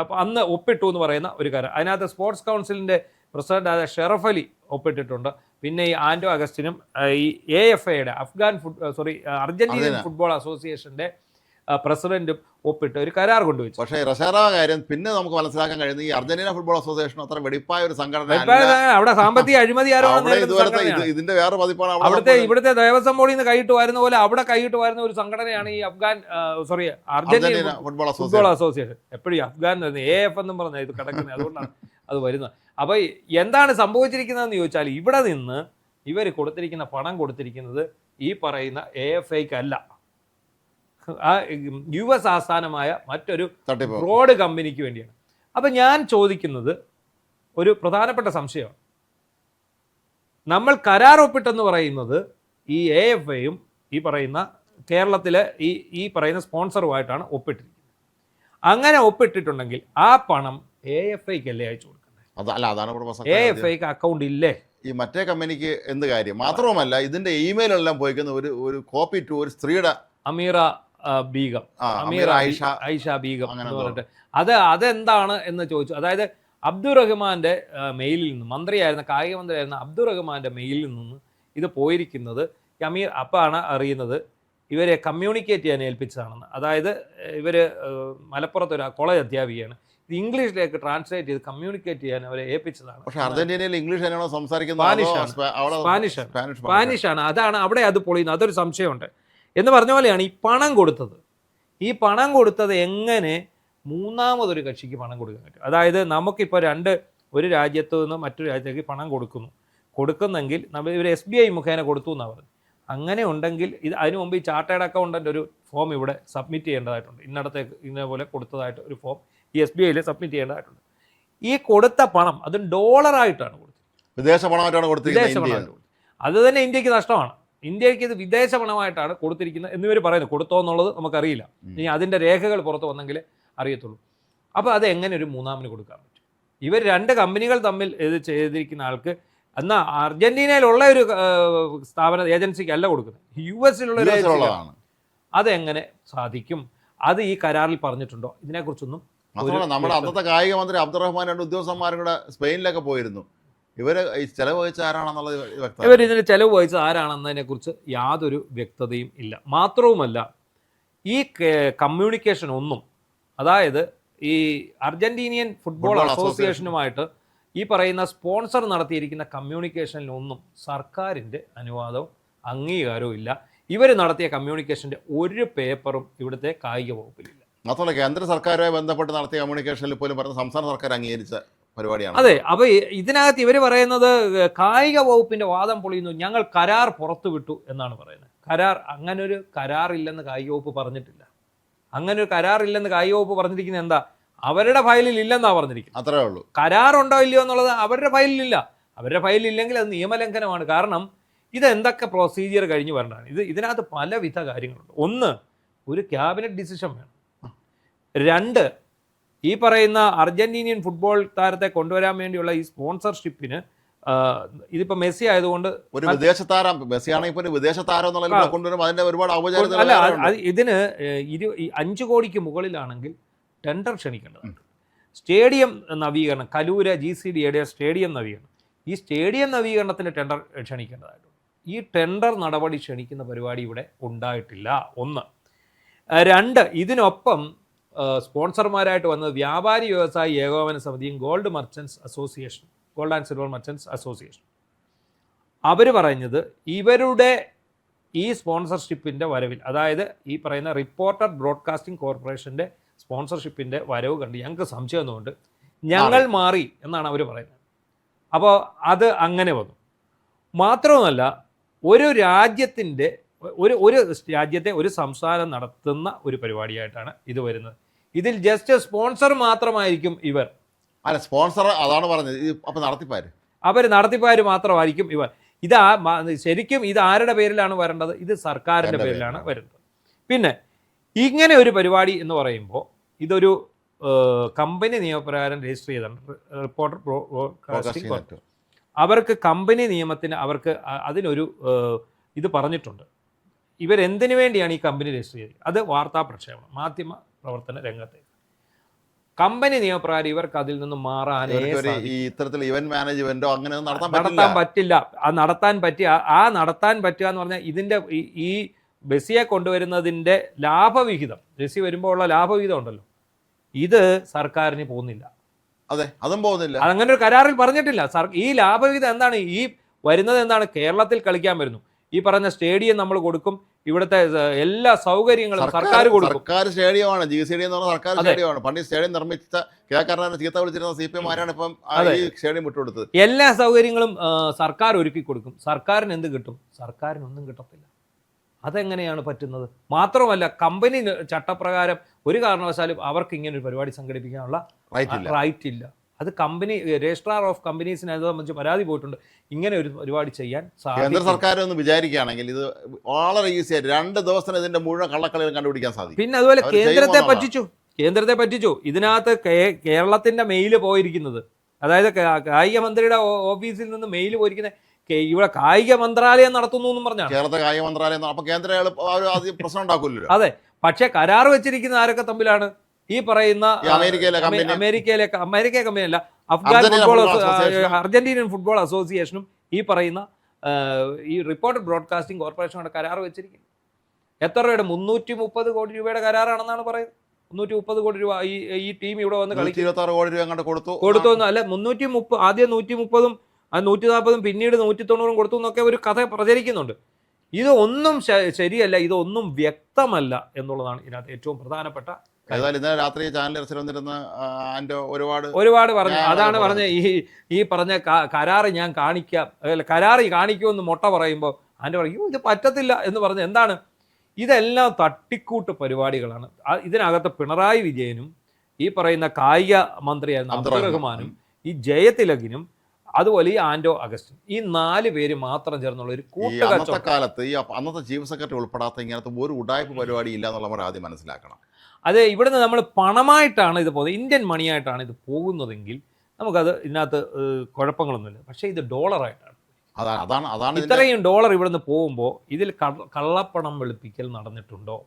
അപ്പോൾ അന്ന് ഒപ്പിട്ടു എന്ന് പറയുന്ന ഒരു കരാർ, അതിനകത്ത് സ്പോർട്സ് കൗൺസിലിൻ്റെ പ്രസിഡൻ്റായ ഷെറഫ് അലി ഒപ്പിട്ടിട്ടുണ്ട്. പിന്നെ ഈ ആൻഡോ അഗസ്റ്റിനും ഈ AFAയുടെ അർജന്റീനിയൻ ഫുട്ബോൾ അസോസിയേഷൻ്റെ പ്രസിഡന്റും ഒപ്പിട്ട് ഒരു കരാർ കൊണ്ടുവച്ചു. പക്ഷേ റഷാറ കാര്യം പിന്നെ നമുക്ക് മനസ്സിലാക്കാൻ കഴിയുന്നത്, ഈ അർജന്റീന ഫുട്ബോൾ അസോസിയേഷൻ അത്ര വെടിപ്പായ ഒരു സംഘടന, അവിടെ സാമ്പത്തിക അഴിമതി ഇതിന്റെ വേറെ പതിപ്പാണ്. ഇവിടുത്തെ ദേവസ്വം ബോർഡിൽ നിന്ന് കൈയിട്ട് വരുന്ന പോലെ അവിടെ കൈയിട്ട് വരുന്ന ഒരു സംഘടനയാണ് ഈ അർജന്റീന ഫുട്ബോൾ അസോസിയേഷൻ. എപ്പോഴും അഫ്ഗാൻ AF എന്നും പറഞ്ഞ ഇത് കിടക്കുന്നത്, അതുകൊണ്ടാണ് അത് വരുന്നത്. അപ്പോൾ എന്താണ് സംഭവിച്ചിരിക്കുന്നതെന്ന് ചോദിച്ചാൽ, ഇവിടെ നിന്ന് ഇവർ കൊടുത്തിരിക്കുന്ന പണം കൊടുത്തിരിക്കുന്നത് ഈ പറയുന്ന AFIക്ക് അല്ല, ആ US ആസ്ഥാനമായ മറ്റൊരു ബ്രോഡ് കമ്പനിക്ക് വേണ്ടിയാണ്. അപ്പം ഞാൻ ചോദിക്കുന്നത് ഒരു പ്രധാനപ്പെട്ട സംശയമാണ്. നമ്മൾ കരാർ ഒപ്പിട്ടെന്ന് പറയുന്നത് ഈ AFIയും ഈ പറയുന്ന കേരളത്തിലെ ഈ പറയുന്ന സ്പോൺസറുമായിട്ടാണ് ഒപ്പിട്ടിരിക്കുന്നത്. അങ്ങനെ ഒപ്പിട്ടിട്ടുണ്ടെങ്കിൽ ആ പണം AFIക്കല്ലേ അയച്ചു കൊടുക്കുന്നത്? AFIക്ക് അക്കൗണ്ട് ഇല്ലേ? ഈ മറ്റേ കമ്പനിക്ക് എന്ത് കാര്യം? മാത്രവുമല്ല ഇതിന്റെ ഇമെയിലെല്ലാം പോയിക്കുന്ന ഒരു കോപ്പി ടു ഒരു സ്ത്രീയുടെ അമീറ ബീഗം, ഐഷ ബീഗം എന്ന് പറഞ്ഞിട്ട് അതെന്താണ് എന്ന് ചോദിച്ചു. അതായത് അബ്ദുറഹ്മാന്റെ മെയിലിൽ നിന്ന്, മന്ത്രിയായിരുന്ന കായിക മന്ത്രിയായിരുന്ന അബ്ദുറഹ്മാന്റെ മെയിലിൽ നിന്ന് ഇത് പോയിരിക്കുന്നത് അമീർ അപ്പാണ് അറിയുന്നത് ഇവരെ കമ്മ്യൂണിക്കേറ്റ് ചെയ്യാൻ ഏൽപ്പിച്ചതാണെന്ന്. അതായത് ഇവർ മലപ്പുറത്ത് ഒരു കോളേജ് അധ്യാപികയാണ്, ഇത് ഇംഗ്ലീഷിലേക്ക് ട്രാൻസ്ലേറ്റ് ചെയ്ത് കമ്മ്യൂണിക്കേറ്റ് ചെയ്യാൻ അവരെ ഏൽപ്പിച്ചതാണ്. പക്ഷേ അർജന്റീനയിൽ ഇംഗ്ലീഷ് ആണോ സംസാരിക്കുന്നത്? സ്പാനിഷാണ്. അതാണ് അവിടെ അത് പൊളിയുന്നത്. അതൊരു സംശയമുണ്ട്. എന്ന് പറഞ്ഞ പോലെയാണ് ഈ പണം കൊടുത്തത്. ഈ പണം കൊടുത്തത് എങ്ങനെ മൂന്നാമതൊരു കക്ഷിക്ക് പണം കൊടുക്കാൻ പറ്റും? അതായത് നമുക്കിപ്പോൾ ഒരു രാജ്യത്തു നിന്ന് മറ്റൊരു രാജ്യത്തേക്ക് പണം കൊടുക്കുന്നെങ്കിൽ ഇവർ SBI മുഖേന കൊടുത്തു എന്നാണ് പറഞ്ഞത്. അങ്ങനെ ഉണ്ടെങ്കിൽ അതിനു മുമ്പ് ഈ ചാർട്ടേഡ് അക്കൗണ്ടൻ്റ് ഒരു ഫോം ഇവിടെ സബ്മിറ്റ് ചെയ്യേണ്ടതായിട്ടുണ്ട്. ഇന്നടത്തേക്ക് ഇന്നപോലെ കൊടുത്തതായിട്ട് ഒരു ഫോം ഈ SBIയിൽ സബ്മിറ്റ് ചെയ്യേണ്ടതായിട്ടുണ്ട്. ഈ കൊടുത്ത പണം അത് ഡോളറായിട്ടാണ് കൊടുത്തത്, വിദേശ പണമായിട്ടാണ്. അത് തന്നെ ഇന്ത്യക്ക് നഷ്ടമാണ്. ഇന്ത്യക്ക് ഇത് വിദേശ പണമായിട്ടാണ് കൊടുത്തിരിക്കുന്നത് എന്നിവർ പറയുന്നു. കൊടുത്തോ എന്നുള്ളത് നമുക്കറിയില്ല, ഇനി അതിൻ്റെ രേഖകൾ പുറത്ത് വന്നെങ്കിൽ അറിയത്തുള്ളൂ. അപ്പോൾ അത് എങ്ങനെ ഒരു മൂന്നാമിന് കൊടുക്കാൻ പറ്റും? ഇവർ 2 കമ്പനികൾ തമ്മിൽ ഇത് ചെയ്തിരിക്കുന്ന ആൾക്ക്, എന്നാൽ അർജന്റീനയിലുള്ള ഒരു ഏജൻസിക്ക് അല്ല കൊടുക്കുന്നത്, US-ലുള്ള ഒരു ഏജൻസിയാണ്. അതെങ്ങനെ സാധിക്കും? അത് ഈ കരാറിൽ പറഞ്ഞിട്ടുണ്ടോ? ഇതിനെക്കുറിച്ചൊന്നും. നമ്മുടെ അന്നത്തെ കായിക മന്ത്രി അബ്ദുറഹ്മാൻ 2 ഉദ്യോഗസ്ഥന്മാരും കൂടെ സ്പെയിനിലൊക്കെ പോയിരുന്നു. ഇവർ ചെലവ് വഹിച്ച ആരാണെന്നുള്ളത് ഇവർ ഇതിന് ചെലവ് വഹിച്ചത് ആരാണെന്നതിനെ കുറിച്ച് യാതൊരു വ്യക്തതയും ഇല്ല. മാത്രവുമല്ല ഈ കമ്മ്യൂണിക്കേഷൻ ഒന്നും, അതായത് ഈ അർജന്റീനിയൻ ഫുട്ബോൾ അസോസിയേഷനുമായിട്ട് ഈ പറയുന്ന സ്പോൺസർ നടത്തിയിരിക്കുന്ന കമ്മ്യൂണിക്കേഷനിലൊന്നും സർക്കാരിൻ്റെ അനുവാദവും അംഗീകാരവും ഇല്ല. ഇവർ നടത്തിയ കമ്മ്യൂണിക്കേഷൻ്റെ ഒരു പേപ്പറും ഇവിടുത്തെ കായിക വകുപ്പിലില്ല. മാത്രമല്ല കേന്ദ്ര സർക്കാരുമായി ബന്ധപ്പെട്ട് നടത്തിയ കമ്മ്യൂണിക്കേഷനിൽ പോലും പറഞ്ഞ സംസ്ഥാന സർക്കാർ അംഗീകരിച്ച പരിപാടിയാണ്. അതെ. അപ്പോൾ ഇതിനകത്ത് ഇവർ പറയുന്നത് കായിക വകുപ്പിൻ്റെ വാദം പൊളിയുന്നു, ഞങ്ങൾ കരാർ പുറത്തുവിട്ടു എന്നാണ് പറയുന്നത്. അങ്ങനൊരു കരാറില്ലെന്ന് കായിക വകുപ്പ് പറഞ്ഞിട്ടില്ല. അങ്ങനൊരു കരാറില്ലെന്ന് കായിക വകുപ്പ് പറഞ്ഞിരിക്കുന്നത് എന്താ? അവരുടെ ഫയലിൽ ഇല്ലെന്നാണ് പറഞ്ഞിരിക്കുന്നത്. അത്രേ ഉള്ളൂ. കരാറുണ്ടോ ഇല്ലയോ എന്നുള്ളത് അവരുടെ ഫയലിലില്ല. അവരുടെ ഫയലിലില്ലെങ്കിൽ അത് നിയമലംഘനമാണ്. കാരണം ഇത് എന്തൊക്കെ പ്രൊസീജിയർ കഴിഞ്ഞ് വരേണ്ടതാണ്. ഇതിനകത്ത് പലവിധ കാര്യങ്ങളുണ്ട്. ഒന്ന്, ഒരു ക്യാബിനറ്റ് ഡിസിഷൻ വേണം. 2, ഈ പറയുന്ന അർജന്റീനിയൻ ഫുട്ബോൾ താരത്തെ കൊണ്ടുവരാൻ വേണ്ടിയുള്ള ഈ സ്പോൺസർഷിപ്പിന് ഇതിപ്പോൾ മെസ്സി ആയതുകൊണ്ട് ഒരു വിദേശ താരം, മെസ്സി ആണെങ്കിൽ ഒരു വിദേശ താരം കൊണ്ടുവരുമ്പോൾ അതിന്റെ ഒരുപാട് ഔപചാരികത. അല്ല, ഇതിന് 5 കോടിക്ക് മുകളിലാണെങ്കിൽ ടെൻഡർ ക്ഷണിക്കേണ്ടതുണ്ട്. സ്റ്റേഡിയം നവീകരണം, കലൂര GCDയുടെ സ്റ്റേഡിയം നവീകരണം, ഈ സ്റ്റേഡിയം നവീകരണത്തിന് ടെൻഡർ ക്ഷണിക്കേണ്ടതായിട്ടുണ്ട്. ഈ ടെൻഡർ നടപടി ക്ഷണിക്കുന്ന പരിപാടി ഇവിടെ ഉണ്ടായിട്ടില്ല. 1. 2, ഇതിനൊപ്പം സ്പോൺസർമാരായിട്ട് വന്നത് വ്യാപാരി വ്യവസായി ഏകോപന സമിതിയും gold and silver merchants association. അവർ പറഞ്ഞത് ഇവരുടെ ഈ സ്പോൺസർഷിപ്പിൻ്റെ വരവിൽ, അതായത് ഈ പറയുന്ന റിപ്പോർട്ടർ ബ്രോഡ്കാസ്റ്റിംഗ് കോർപ്പറേഷൻ്റെ സ്പോൺസർഷിപ്പിൻ്റെ വരവ് കണ്ട് ഞങ്ങൾക്ക് സംശയം എന്നുകൊണ്ട് ഞങ്ങൾ മാറി എന്നാണ് അവർ പറയുന്നത്. അപ്പോൾ അത് അങ്ങനെ വന്നു. മാത്രവുമല്ല, ഒരു രാജ്യത്തെ ഒരു സംസ്ഥാനം നടത്തുന്ന ഒരു പരിപാടിയായിട്ടാണ് ഇത് വരുന്നത്. ഇതിൽ ജസ്റ്റ് സ്പോൺസർ മാത്രമായിരിക്കും ഇവർ. അല്ല, സ്പോൺസർ അതാണ് പറഞ്ഞത്. അപ്പോൾ നടത്തിപ്പാർ മാത്രമായിരിക്കും ഇവർ. ശരിക്കും ഇത് ആരുടെ പേരിലാണ് വരേണ്ടത്? ഇത് സർക്കാരിൻ്റെ പേരിലാണ് വരുന്നത്. പിന്നെ ഇങ്ങനെ ഒരു പരിപാടി എന്ന് പറയുമ്പോൾ ഇതൊരു കമ്പനി നിയമപ്രകാരം രജിസ്റ്റർ ചെയ്താണ് റിപ്പോർട്ടർ ബ്രോഡ്കാസ്റ്റിംഗ് കോർപ്പറേഷൻ. അവർക്ക് കമ്പനി നിയമത്തിന് അതിനൊരു ഇത് പറഞ്ഞിട്ടുണ്ട്. ഇവരെന്തിനു വേണ്ടിയാണ് ഈ കമ്പനി രജിസ്റ്റർ ചെയ്തത്? അത് വാർത്താ പ്രക്ഷേപണം, മാധ്യമ പ്രവർത്തന രംഗത്തേക്ക്. കമ്പനി നിയമപ്രകാരം ഇവർക്ക് അതിൽ നിന്ന് മാറാനേ ഇത്തരത്തിൽ ഇവന്റ് മാനേജ്മെന്റോ അങ്ങനെ നടത്താൻ പറ്റില്ല. നടത്താൻ പറ്റുക എന്ന് പറഞ്ഞാൽ ഇതിൻ്റെ ഈ ബസ്സിയെ കൊണ്ടുവരുന്നതിൻ്റെ ലാഭവിഹിതം, ബസ്സി വരുമ്പോൾ ഉള്ള ലാഭവിഹിതം ഉണ്ടല്ലോ, ഇത് സർക്കാരിന് പോകുന്നില്ല. അതെ, അതും പോകുന്നില്ല. അതങ്ങനെ ഒരു കരാറിൽ പറഞ്ഞിട്ടില്ല. ഈ ലാഭവിഹിതം എന്താണ്? ഈ വരുന്നത് എന്താണ്? കേരളത്തിൽ കളിക്കാൻ വരുന്നു. ഈ പറഞ്ഞ സ്റ്റേഡിയം നമ്മൾ കൊടുക്കും, ഇവിടുത്തെ എല്ലാ സൗകര്യങ്ങളും സർക്കാർ കൊടുക്കും. സർക്കാർ സ്റ്റേഡിയമാണ് GCD എന്ന് പറഞ്ഞ സർക്കാർ സ്റ്റേഡിയമാണ്. പണ്ട് ഈ സ്റ്റേഡിയം നിർമ്മിച്ച കരുണാകരനെ ചീത്ത വിളിച്ചിരുന്ന CPM ആരാണ് ഇപ്പം ഈ സ്റ്റേഡിയം വിട്ടുകൊടുത്തത്? എല്ലാ സൗകര്യങ്ങളും സർക്കാർ ഒരുക്കി കൊടുക്കും. സർക്കാരിന് എന്ത് കിട്ടും? സർക്കാരിനൊന്നും കിട്ടത്തില്ല. അതെങ്ങനെയാണ് പറ്റുന്നത്? മാത്രമല്ല കമ്പനി ചട്ടപ്രകാരം ഒരു കാരണവശാലും അവർക്ക് ഇങ്ങനെ ഒരു പരിപാടി സംഘടിപ്പിക്കാനുള്ള റൈറ്റ് ഇല്ല. അത് കമ്പനി രജിസ്ട്രാർ ഓഫ് കമ്പനീസിനെ അത് സംബന്ധിച്ച് പരാതി പോയിട്ടുണ്ട്. ഇങ്ങനെ ഒരു പരിപാടി ചെയ്യാൻ കേന്ദ്ര സർക്കാർ ഒന്ന് വിചാരിക്കുകയാണെങ്കിൽ ഇത് വളരെ ഈസി ആയിട്ട് 2 ദിവസത്തിന് ഇതിന്റെ മുഴുവൻ കള്ളക്കളികൾ കണ്ടുപിടിക്കാൻ സാധിക്കും. പിന്നെ അതുപോലെ കേന്ദ്രത്തെ പറ്റിച്ചു. ഇതിനകത്ത് കേരളത്തിന്റെ മെയിൽ പോയിരിക്കുന്നത്, അതായത് കായിക മന്ത്രിയുടെ ഓഫീസിൽ നിന്ന് മെയിൽ പോയിരിക്കുന്നത് ഇവിടെ കായിക മന്ത്രാലയം നടത്തുന്നു എന്നും പറഞ്ഞാണ്. കേരളത്തെ കായിക മന്ത്രാലയം അപ്പൊ കേന്ദ്ര പ്രശ്നം ഉണ്ടാക്കില്ലല്ലോ. അതെ, പക്ഷെ കരാർ വെച്ചിരിക്കുന്ന ആരൊക്കെ തമ്മിലാണ്? ഈ പറയുന്ന അമേരിക്കയിലെ കമ്പനിയല്ല, അഫ്ഗാൻ ഫുട്ബോൾ അർജന്റീനിയൻ ഫുട്ബോൾ അസോസിയേഷനും ഈ പറയുന്ന ഈ റിപ്പോർട്ടഡ് ബ്രോഡ്കാസ്റ്റിംഗ് കോർപ്പറേഷനോട് കരാർ വെച്ചിരിക്കുന്നു. എത്ര രൂപയുടെ? 330 കോടി രൂപയുടെ കരാറാണെന്നാണ് പറയുന്നത്. 330 കോടി രൂപ ഈ ടീം ഇവിടെ വന്ന് കളിക്കും. 26 കോടി രൂപ അങ്ങോട്ട് കൊടുത്തു അല്ല, 330 ആദ്യം 130ഉം 140ഉം പിന്നീട് 190ഉം കൊടുത്തു എന്നൊക്കെ ഒരു കഥ പ്രചരിക്കുന്നുണ്ട്. ഇതൊന്നും ശരിയല്ല, ഇതൊന്നും വ്യക്തമല്ല എന്നുള്ളതാണ് ഇതിനകത്ത് ഏറ്റവും പ്രധാനപ്പെട്ട. ഇന്നലെ രാത്രി ചാനൽ വന്നിരുന്ന ഒരുപാട് പറഞ്ഞു. അതാണ് പറഞ്ഞ ഈ പറഞ്ഞ കരാറ് ഞാൻ കാണിക്കാം, കരാറ് കാണിക്കുമെന്ന് മുട്ട പറയുമ്പോൾ ആൻ്റെ പറയും ഇത് പറ്റത്തില്ല എന്ന് പറഞ്ഞ് എന്താണ്? ഇതെല്ലാം തട്ടിക്കൂട്ട് പരിപാടികളാണ്. ഇതിനകത്ത് പിണറായി വിജയനും ഈ പറയുന്ന കായിക മന്ത്രിയായിരുന്ന അബ്ദുൾ റഹ്മാനും ഈ ജയതിലകിനും അതുപോലെ ഈ ആന്റോ അഗസ്റ്റിൻ, ഈ 4 പേര് മാത്രം ചേർന്നുള്ള ഒരു കൂട്ടുകച്ചവടം. കാലത്ത് ഈ അന്നത്തെ ചീഫ് സെക്രട്ടറി ഉൾപ്പെടാത്ത ഇങ്ങനത്തെ ഒരു ഉഡായ്പ പരിപാടി ഇല്ല എന്നുള്ളവർ ആദ്യം മനസ്സിലാക്കണം. അതെ, ഇവിടുന്ന് നമ്മൾ പണമായിട്ടാണ് ഇത് പോകുന്നത്, ഇന്ത്യൻ മണിയായിട്ടാണ് ഇത് പോകുന്നതെങ്കിൽ നമുക്കത് ഇതിനകത്ത് കുഴപ്പങ്ങളൊന്നുമില്ല. പക്ഷേ ഇത് ഡോളറായിട്ടാണ്. അതാണ് ഇത്രയും ഡോളർ ഇവിടുന്ന് പോകുമ്പോൾ ഇതിൽ കള്ളപ്പണം വെളുപ്പിക്കൽ നടന്നിട്ടുണ്ടോ?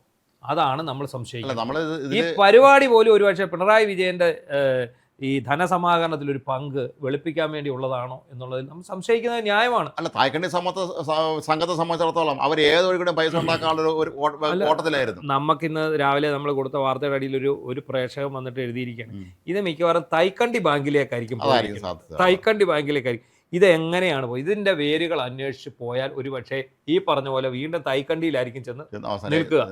അതാണ് നമ്മൾ സംശയിക്കുന്നത്. ഈ പരിപാടി പോലും ഒരുപക്ഷെ പിണറായി വിജയന്റെ ഈ ധനസമാഹരണത്തിൽ ഒരു പങ്ക് വെളുപ്പിക്കാൻ വേണ്ടി ഉള്ളതാണോ എന്നുള്ളതിൽ നമ്മൾ സംശയിക്കുന്നത് ന്യായമാണ്. അല്ല, തായ്ക്കണ്ടി സംഘത്തെ സംബന്ധിച്ചിടത്തോളം അവർ ഏതൊരു പൈസ ഉണ്ടാക്കാനുള്ള ഒരു ഓട്ടത്തിലായിരുന്നു. നമുക്കിന്ന് രാവിലെ നമ്മൾ കൊടുത്ത വാർത്തയുടെ അടിയിൽ ഒരു പ്രേക്ഷകൻ വന്നിട്ട് എഴുതിയിരിക്കുകയാണ്, ഇത് മിക്കവാറും തൈക്കണ്ടി ബാങ്കിലേക്കായിരിക്കും. തൈക്കണ്ടി ബാങ്കിലേക്കായിരിക്കും. ഇത് എങ്ങനെയാണ് പോയി? ഇതിന്റെ വേരുകൾ അന്വേഷിച്ച് പോയാൽ ഒരുപക്ഷെ ഈ പറഞ്ഞ പോലെ വീണ്ടും തൈക്കണ്ടിയിലായിരിക്കും ചെന്ന് നിൽക്കുക.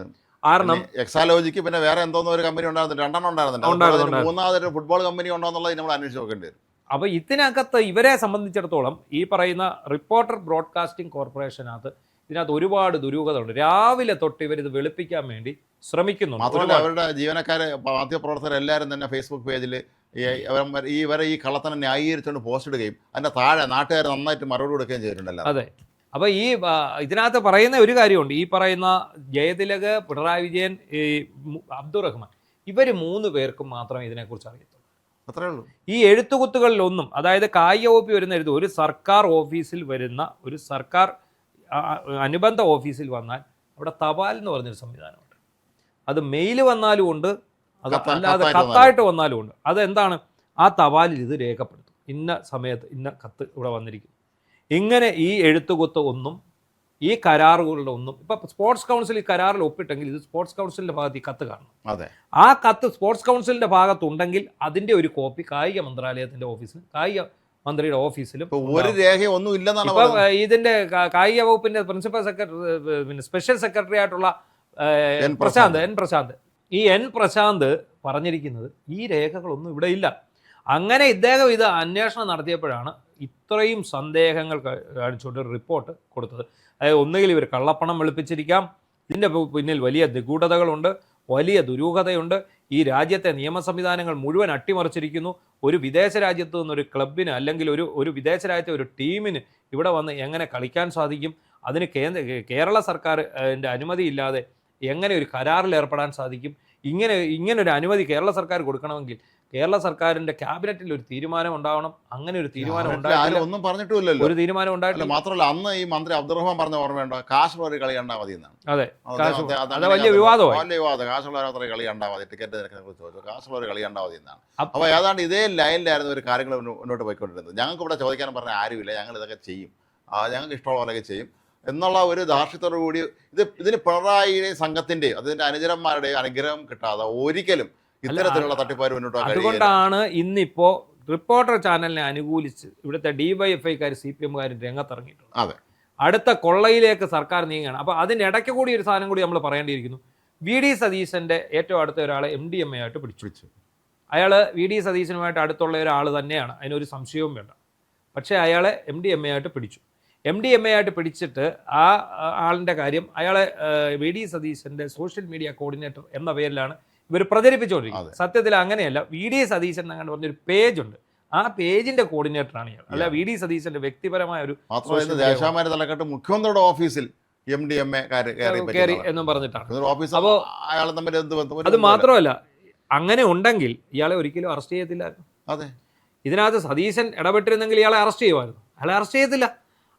കാരണം എക്സാലോജിക്ക് പിന്നെ വേറെ എന്തോന്നും ഒരു കമ്പനി ഉണ്ടായിരുന്നു, 2 ഉണ്ടായിരുന്നുണ്ട്. 3ാമതൊരു ഫുട്ബോൾ കമ്പനി ഉണ്ടോ എന്നുള്ളത് നമ്മൾ അന്വേഷിച്ച് നോക്കേണ്ടി വരും. അപ്പോൾ ഇതിനകത്ത് ഇവരെ സംബന്ധിച്ചിടത്തോളം ഈ പറയുന്ന റിപ്പോർട്ടർ ബ്രോഡ്കാസ്റ്റിംഗ് കോർപ്പറേഷനകത്ത് ഇതിനകത്ത് ഒരുപാട് ദുരൂഹത ഉണ്ട്. രാവിലെ തൊട്ട് ഇവരിത് വെളുപ്പിക്കാൻ വേണ്ടി ശ്രമിക്കുന്നു. മാത്രമല്ല അവരുടെ ജീവനക്കാരെ മാധ്യമപ്രവർത്തകർ എല്ലാവരും തന്നെ ഫേസ്ബുക്ക് പേജിൽ ഇവരെ ഈ കള്ളത്തനം ന്യായീകരിച്ചുകൊണ്ട് പോസ്റ്റ് ഇടുകയും അതിൻ്റെ താഴെ നാട്ടുകാർ നന്നായിട്ട് മറുപടി കൊടുക്കുകയും ചെയ്തിട്ടുണ്ടല്ലോ. അതെ, അപ്പോൾ ഈ ഇതിനകത്ത് പറയുന്ന ഒരു കാര്യമുണ്ട്. ഈ പറയുന്ന ജയതിലക്, പിണറായി വിജയൻ, ഈ അബ്ദുൾ റഹ്മാൻ, ഇവർ 3 പേർക്കും മാത്രമേ ഇതിനെക്കുറിച്ച് അറിയത്തുള്ളൂ. അത്രേ ഉള്ളൂ. ഈ എഴുത്തുകുത്തുകളിലൊന്നും, അതായത് കായിക വകുപ്പ് വരുന്ന ഒരു സർക്കാർ ഓഫീസിൽ വരുന്ന ഒരു സർക്കാർ അനുബന്ധ ഓഫീസിൽ വന്നാൽ അവിടെ തപാൽ എന്ന് പറഞ്ഞൊരു സംവിധാനമുണ്ട്. അത് മെയിൽ വന്നാലും ഉണ്ട്, അത് അല്ലാതെ കത്തായിട്ട് വന്നാലും ഉണ്ട്. അതെന്താണ്? ആ തപാലിൽ ഇത് രേഖപ്പെടുത്തും, ഇന്ന സമയത്ത് ഇന്ന കത്ത് ഇവിടെ വന്നിരിക്കും. ഇങ്ങനെ ഈ എഴുത്തുകുത്ത് ഒന്നും ഈ കരാറുകളുടെ ഒന്നും ഇപ്പം സ്പോർട്സ് കൗൺസിൽ ഈ കരാറിൽ ഒപ്പിട്ടെങ്കിൽ ഇത് സ്പോർട്സ് കൗൺസിലിൻ്റെ ഭാഗത്ത് ഈ കത്ത് കാണണം. അതെ, ആ കത്ത് സ്പോർട്സ് കൗൺസിലിൻ്റെ ഭാഗത്തുണ്ടെങ്കിൽ അതിൻ്റെ ഒരു കോപ്പി കായിക മന്ത്രാലയത്തിൻ്റെ ഓഫീസിലും കായിക മന്ത്രിയുടെ ഓഫീസിലും ഒരു രേഖയൊന്നും ഇല്ലെന്നാണ്. ഇപ്പം ഇതിൻ്റെ കായിക വകുപ്പിൻ്റെ പ്രിൻസിപ്പൽ സെക്രട്ടറി, പിന്നെ സ്പെഷ്യൽ സെക്രട്ടറി ആയിട്ടുള്ള എൻ പ്രശാന്ത് ഈ എൻ പ്രശാന്ത് പറഞ്ഞിരിക്കുന്നത് ഈ രേഖകളൊന്നും ഇവിടെ ഇല്ല. അങ്ങനെ ഇദ്ദേഹം ഇത് അന്വേഷണം നടത്തിയപ്പോഴാണ് ഇത്രയും സന്ദേഹങ്ങൾ കാണിച്ചുകൊണ്ട് റിപ്പോർട്ട് കൊടുത്തത്. അതായത് ഒന്നുകിൽ ഇവർ കള്ളപ്പണം വെളുപ്പിച്ചിരിക്കാം, ഇതിൻ്റെ പിന്നിൽ വലിയ നിഗൂഢതകളുണ്ട്, വലിയ ദുരൂഹതയുണ്ട്, ഈ രാജ്യത്തെ നിയമ സംവിധാനങ്ങൾ മുഴുവൻ അട്ടിമറിച്ചിരിക്കുന്നു. ഒരു വിദേശ രാജ്യത്ത് നിന്നൊരു ക്ലബിന് അല്ലെങ്കിൽ ഒരു വിദേശ രാജ്യത്തെ ഒരു ടീമിന് ഇവിടെ വന്ന് എങ്ങനെ കളിക്കാൻ സാധിക്കും? അതിന് കേരള സർക്കാരിൻ്റെ അനുമതിയില്ലാതെ എങ്ങനെ ഒരു കരാറിൽ ഏർപ്പെടാൻ സാധിക്കും? ഇങ്ങനൊരു അനുമതി കേരള സർക്കാർ കൊടുക്കണമെങ്കിൽ കേരള സർക്കാരിന്റെ ക്യാബിനറ്റിൽ ഒരു തീരുമാനം ഉണ്ടാവണം. അങ്ങനെ ഒരു തീരുമാനം ഉണ്ടായിട്ടില്ല, ഒന്നും പറഞ്ഞിട്ടില്ലല്ലോ. ഒരു തീരുമാനം ഉണ്ടായിട്ടില്ല. മാത്രമല്ല അന്ന് ഈ മന്ത്രി അബ്ദുൾ റഹ്മാൻ പറഞ്ഞ ഓർമ്മയുണ്ടോ, കാശുള്ള ഒരു കളി കണ്ടാൽ മതി എന്നാണ്. അതെ, വലിയ വിവാദമായി. കാശുള്ള കളി കണ്ടാൽ മതി, ടിക്കറ്റ് നിരക്കിനെ കുറിച്ച് ചോദിച്ചു, കാശുള്ള ഒരു കളി കണ്ടാൽ മതി എന്നാണ്. അപ്പോൾ ഏതാണ്ട് ഇതേ ലൈനിലായിരുന്നു ഒരു കാര്യങ്ങൾ മുന്നോട്ട് പോയിക്കൊണ്ടിരുന്നത്. ഞങ്ങൾക്ക് ഇവിടെ ചോദിക്കാനും പറഞ്ഞാൽ ആരുമില്ല, ഞങ്ങൾ ഇതൊക്കെ ചെയ്യും, ഞങ്ങൾക്ക് ഇഷ്ടമുള്ള പോലെയൊക്കെ ചെയ്യും എന്നുള്ള ഒരു ധാർഷ്ട്യത്തോടു കൂടി ഇതിന് പിണറായിയുടെ സംഘത്തിൻ്റെയും അതിൻ്റെ അനുചരന്മാരുടെയും അനുഗ്രഹം കിട്ടാതെ ഒരിക്കലും ഇത്തരത്തിലുള്ള തട്ടിപ്പാര് മുന്നോട്ട്. അതുകൊണ്ടാണ് ഇന്നിപ്പോ റിപ്പോർട്ടർ ചാനലിനെ അനുകൂലിച്ച് ഇവിടുത്തെ DYFIക്കാർ CPMകാരും രംഗത്തിറങ്ങിയിട്ടുണ്ട്. അതെ, അടുത്ത കൊള്ളയിലേക്ക് സർക്കാർ നീങ്ങുകയാണ്. അപ്പോൾ അതിനിടയ്ക്ക് കൂടി ഒരു സാധനം കൂടി നമ്മൾ പറയേണ്ടിയിരിക്കുന്നു. വി ഡി സതീശൻ്റെ ഏറ്റവും അടുത്ത ഒരാളെ MDMA ആയിട്ട് പിടിച്ചു. അയാൾ വി ഡി സതീശനുമായിട്ട് അടുത്തുള്ള ഒരാൾ തന്നെയാണ്, അതിനൊരു സംശയവും വേണ്ട. പക്ഷേ അയാളെ MDMA ആയിട്ട് പിടിച്ചു. MDMA ആയിട്ട് പിടിച്ചിട്ട് ആ ആളിൻ്റെ കാര്യം അയാളെ വി ഡി സതീശൻ്റെ സോഷ്യൽ മീഡിയ കോർഡിനേറ്റർ എന്ന പേരിലാണ് ഇവർ പ്രചരിപ്പിച്ചുകൊണ്ടിരിക്കുന്നത്. സത്യത്തിൽ അങ്ങനെയല്ല. വി ഡി സതീശൻ എന്നങ്ങനെ പറഞ്ഞൊരു പേജുണ്ട്, ആ പേജിന്റെ കോർഡിനേറ്ററാണ് ഇയാൾ, അല്ല വി ഡി സതീശന്റെ വ്യക്തിപരമായ ഒരു തലക്കെട്ട് മുഖ്യമന്ത്രിയുടെ ഓഫീസിൽ MDMA കയറി എന്നും പറഞ്ഞിട്ടാണ്. അപ്പോ അത് മാത്രമല്ല, അങ്ങനെ ഉണ്ടെങ്കിൽ ഇയാളെ ഒരിക്കലും അറസ്റ്റ് ചെയ്യത്തില്ലായിരുന്നു. അതെ, ഇതിനകത്ത് സതീശൻ ഇടപെട്ടിരുന്നെങ്കിൽ ഇയാളെ അറസ്റ്റ് ചെയ്യുമായിരുന്നു. അയാളെ അറസ്റ്റ് ചെയ്യത്തില്ല.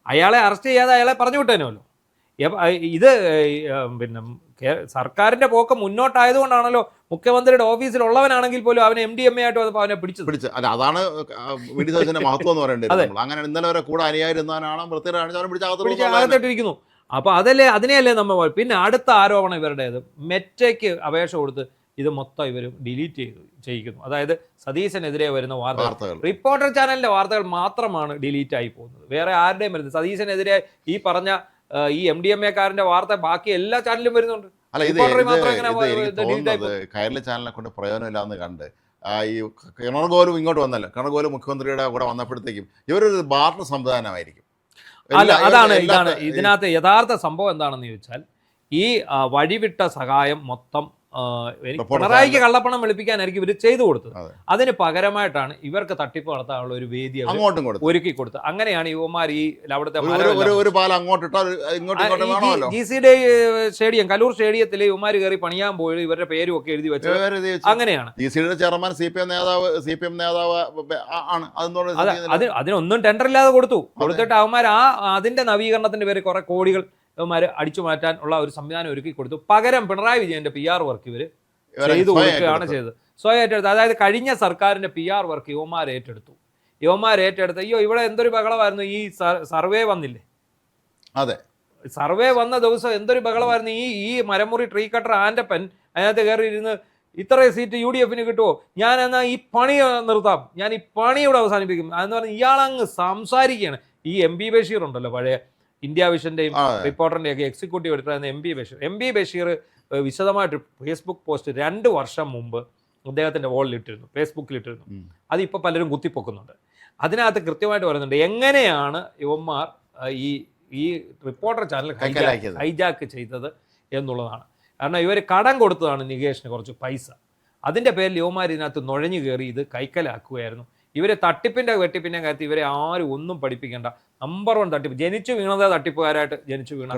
അയാളെ അറസ്റ്റ് ചെയ്യാതെ അയാളെ പറഞ്ഞു വിട്ടേനല്ലോ. ഇത് പിന്നെ സർക്കാരിന്റെ പോക്ക് മുന്നോട്ടായതുകൊണ്ടാണല്ലോ മുഖ്യമന്ത്രിയുടെ ഓഫീസിലുള്ളവനാണെങ്കിൽ പോലും അവനെ MDMA ആയിട്ട് വന്നപ്പോൾ അവനെ പിടിച്ചത്. അല്ല, അതാണ് വി ഡി സതീശന്റെ മഹത്വം എന്ന് പറയേണ്ടത്. അങ്ങനെ ഇന്നലെ വരെ കൂടെ അകത്തിട്ടിരിക്കുന്നു. അപ്പൊ അതിനെയല്ലേ നമ്മൾ. പിന്നെ അടുത്ത ആരോപണം ഇവരുടേത്, മെറ്റയ്ക്ക് അപേക്ഷ കൊടുത്ത് ഇത് മൊത്തം ഇവർ ഡിലീറ്റ് ചെയ്യിക്കുന്നു. അതായത് സതീശനെതിരെ വരുന്ന വാർത്തകൾ, റിപ്പോർട്ടർ ചാനലിന്റെ വാർത്തകൾ മാത്രമാണ് ഡിലീറ്റ് ആയി പോകുന്നത്, വേറെ ആരുടെയും വരുന്നത്. സതീശനെതിരെ ഈ പറഞ്ഞ ഈ MDMA കാരന്റെ വാർത്ത ബാക്കി എല്ലാ ചാനലിലും വരുന്നുണ്ട്. അല്ല, ഇത് കൈരളി ചാനലിനെ കൊണ്ട് പ്രയോജനമില്ലാന്ന് കണ്ട് ഈ കിണർഗോലും ഇങ്ങോട്ട് വന്നല്ലോ, കിണർഗോലും മുഖ്യമന്ത്രിയുടെ കൂടെ വന്നപ്പോഴത്തേക്കും ഇവരൊരു ബാർട്ടർ സംവിധാനമായിരിക്കും. ഇതാണ് ഇതിനകത്ത് യഥാർത്ഥ സംഭവം എന്താണെന്ന് ചോദിച്ചാൽ, ഈ വഴിവിട്ട സഹായം മൊത്തം പിണറായിക്ക് കള്ളപ്പണം വെളുപ്പിക്കാനായിരിക്കും ഇവർ ചെയ്തു കൊടുത്തത്. അതിന് പകരമായിട്ടാണ് ഇവർക്ക് തട്ടിപ്പ് നടത്താനുള്ള ഒരു വേദി ഒരുക്കി കൊടുത്തത്. അങ്ങനെയാണ് യുവമാർ ഈ അവിടുത്തെ GCD സ്റ്റേഡിയം, കലൂർ സ്റ്റേഡിയത്തിൽ യുവമാർ കയറി പണിയാൻ പോയി ഇവരുടെ പേരും ഒക്കെ എഴുതി വെച്ചത്. അങ്ങനെയാണ് ചെയർമാൻ CPM നേതാവ് ആണ്. അതിനൊന്നും ടെൻഡർ ഇല്ലാതെ കൊടുത്തിട്ട് അവന്മാർ അതിന്റെ നവീകരണത്തിന്റെ പേര് കുറെ കോടികൾ ഇവന്മാര് അടിച്ചു മാറ്റാൻ ഉള്ള ഒരു സംവിധാനം ഒരുക്കി കൊടുത്തു. പകരം പിണറായി വിജയന്റെ PR വർക്ക് ഇവർ ചെയ്തു കൊടുക്കുകയാണ് ചെയ്തത്, സ്വയം ഏറ്റെടുത്ത്. അതായത് കഴിഞ്ഞ സർക്കാരിന്റെ PR വർക്ക് യുവമാർ ഏറ്റെടുത്ത് അയ്യോ ഇവിടെ എന്തൊരു ബഹളമായിരുന്നു, ഈ സർവേ വന്നില്ലേ, അതെ, സർവേ വന്ന ദിവസം എന്തൊരു ബഹളമായിരുന്നു. ഈ മരമുറി ട്രീ കട്ടർ ആൻഡപ്പൻ അതിനകത്ത് കയറി ഇരുന്ന് ഇത്ര സീറ്റ് UDF കിട്ടുമോ, ഞാൻ എന്നാൽ ഈ പണി നിർത്താം, ഞാൻ ഈ പണി ഇവിടെ അവസാനിപ്പിക്കും എന്ന് പറഞ്ഞ് ഇയാളങ്ങ് സംസാരിക്കുകയാണ്. ഈ MB ബഷീർ ഉണ്ടല്ലോ, പഴയ ഇന്ത്യ വിഷന്റെയും റിപ്പോർട്ടറിന്റെയും ഒക്കെ എക്സിക്യൂട്ടീവ് എഡിറ്ററായിരുന്ന MB ബഷീർ വിശദമായിട്ട് ഫേസ്ബുക്ക് പോസ്റ്റ് 2 വർഷം മുമ്പ് അദ്ദേഹത്തിന്റെ വോളിലിട്ടിരുന്നു, ഫേസ്ബുക്കിലിട്ടിരുന്നു. അതിപ്പോൾ പലരും കുത്തിപ്പൊക്കുന്നുണ്ട്. അതിനകത്ത് കൃത്യമായിട്ട് പറയുന്നുണ്ട് എങ്ങനെയാണ് യുവന്മാർ ഈ റിപ്പോർട്ടർ ചാനൽ ഹൈജാക്ക് ചെയ്തത് എന്നുള്ളതാണ്. കാരണം ഇവർ കടം കൊടുത്തതാണ് നികേഷിന് കുറച്ച് പൈസ, അതിൻ്റെ പേരിൽ യുവമാർ ഇതിനകത്ത് നുഴഞ്ഞു കയറി ഇത് കൈക്കലാക്കുകയായിരുന്നു. ഇവരെ തട്ടിപ്പിൻ്റെ വെട്ടിപ്പിൻ്റെ കാര്യത്തിൽ ഇവരെ ആരും ഒന്നും പഠിപ്പിക്കേണ്ട. നമ്പർ 1 തട്ടിപ്പ്, ജനിച്ചു വീണത് തട്ടിപ്പുകാരായിട്ട് ജനിച്ചു വീണ.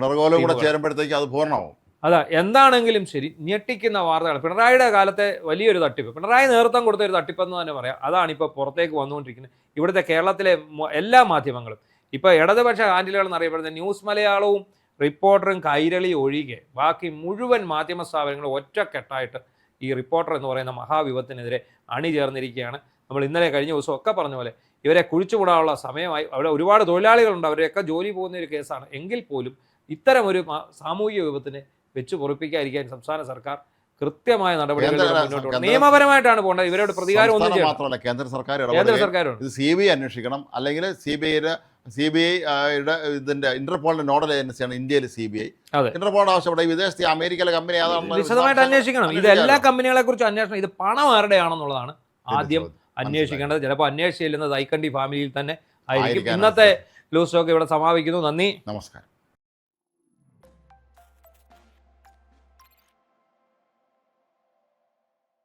അതാ, എന്താണെങ്കിലും ശരി, ഞെട്ടിക്കുന്ന വാർത്തകൾ. പിണറായിയുടെ കാലത്തെ വലിയൊരു തട്ടിപ്പ്, പിണറായി നേതൃത്വം കൊടുത്ത ഒരു തട്ടിപ്പെന്ന് തന്നെ പറയാം. അതാണ് ഇപ്പോൾ പുറത്തേക്ക് വന്നുകൊണ്ടിരിക്കുന്നത്. ഇവിടുത്തെ കേരളത്തിലെ എല്ലാ മാധ്യമങ്ങളും ഇപ്പോൾ ഇടതുപക്ഷ ഹാൻഡിലുകൾ എന്നറിയപ്പെടുന്ന ന്യൂസ് മലയാളവും റിപ്പോർട്ടറും കൈരളി ഒഴികെ ബാക്കി മുഴുവൻ മാധ്യമ സ്ഥാപനങ്ങളും ഒറ്റക്കെട്ടായിട്ട് ഈ റിപ്പോർട്ടർ എന്ന് പറയുന്ന മഹാവിപത്തിനെതിരെ അണിചേർന്നിരിക്കുകയാണ്. നമ്മൾ ഇന്നലെ കഴിഞ്ഞ ദിവസം ഒക്കെ പറഞ്ഞ പോലെ ഇവരെ കുഴിച്ചുകൂടാനുള്ള സമയമായി. അവിടെ ഒരുപാട് തൊഴിലാളികളുണ്ട്, അവരെയൊക്കെ ജോലി പോകുന്ന ഒരു കേസാണ്. എങ്കിൽ പോലും ഇത്തരം ഒരു സാമൂഹിക വിപത്തിനെ വെച്ച് പൊറിപ്പിക്കാതിരിക്കാൻ സംസ്ഥാന സർക്കാർ കൃത്യമായ നടപടികൾ മുന്നോട്ട് നിയമപരമായിട്ടാണ് പോകേണ്ടത്. ഇവരോട് പ്രതികാരം ഒന്നും ചെയ്യണം. കേന്ദ്ര സർക്കാർ CBI അന്വേഷിക്കണം, അല്ലെങ്കിൽ CBI ഇതിന്റെ ഇന്റർപോളിന്റെ നോഡൽ ഏജൻസിയാണ് ഇന്ത്യയിൽ CBI. ഇന്റർപോൾ ആവശ്യപ്പെട്ട വിദേശത്തെ അമേരിക്കയിലെ കമ്പനി വിശദമായിട്ട് അന്വേഷിക്കണം. ഇത് എല്ലാ കമ്പനികളെ കുറിച്ചും അന്വേഷണം. ഇത് പണം ആരുടെയാണെന്നുള്ളതാണ് ആദ്യം അന്വേഷിക്കേണ്ടത്. ചിലപ്പോൾ അന്വേഷിച്ച് ചെല്ലുന്നത് ഐക്കണ്ടി ഫാമിലിയിൽ തന്നെ ആയിരിക്കും. ഇന്നത്തെ ലൂസ് ടോക്ക് ഇവിടെ സമാപിക്കുന്നു. നന്ദി, നമസ്കാരം.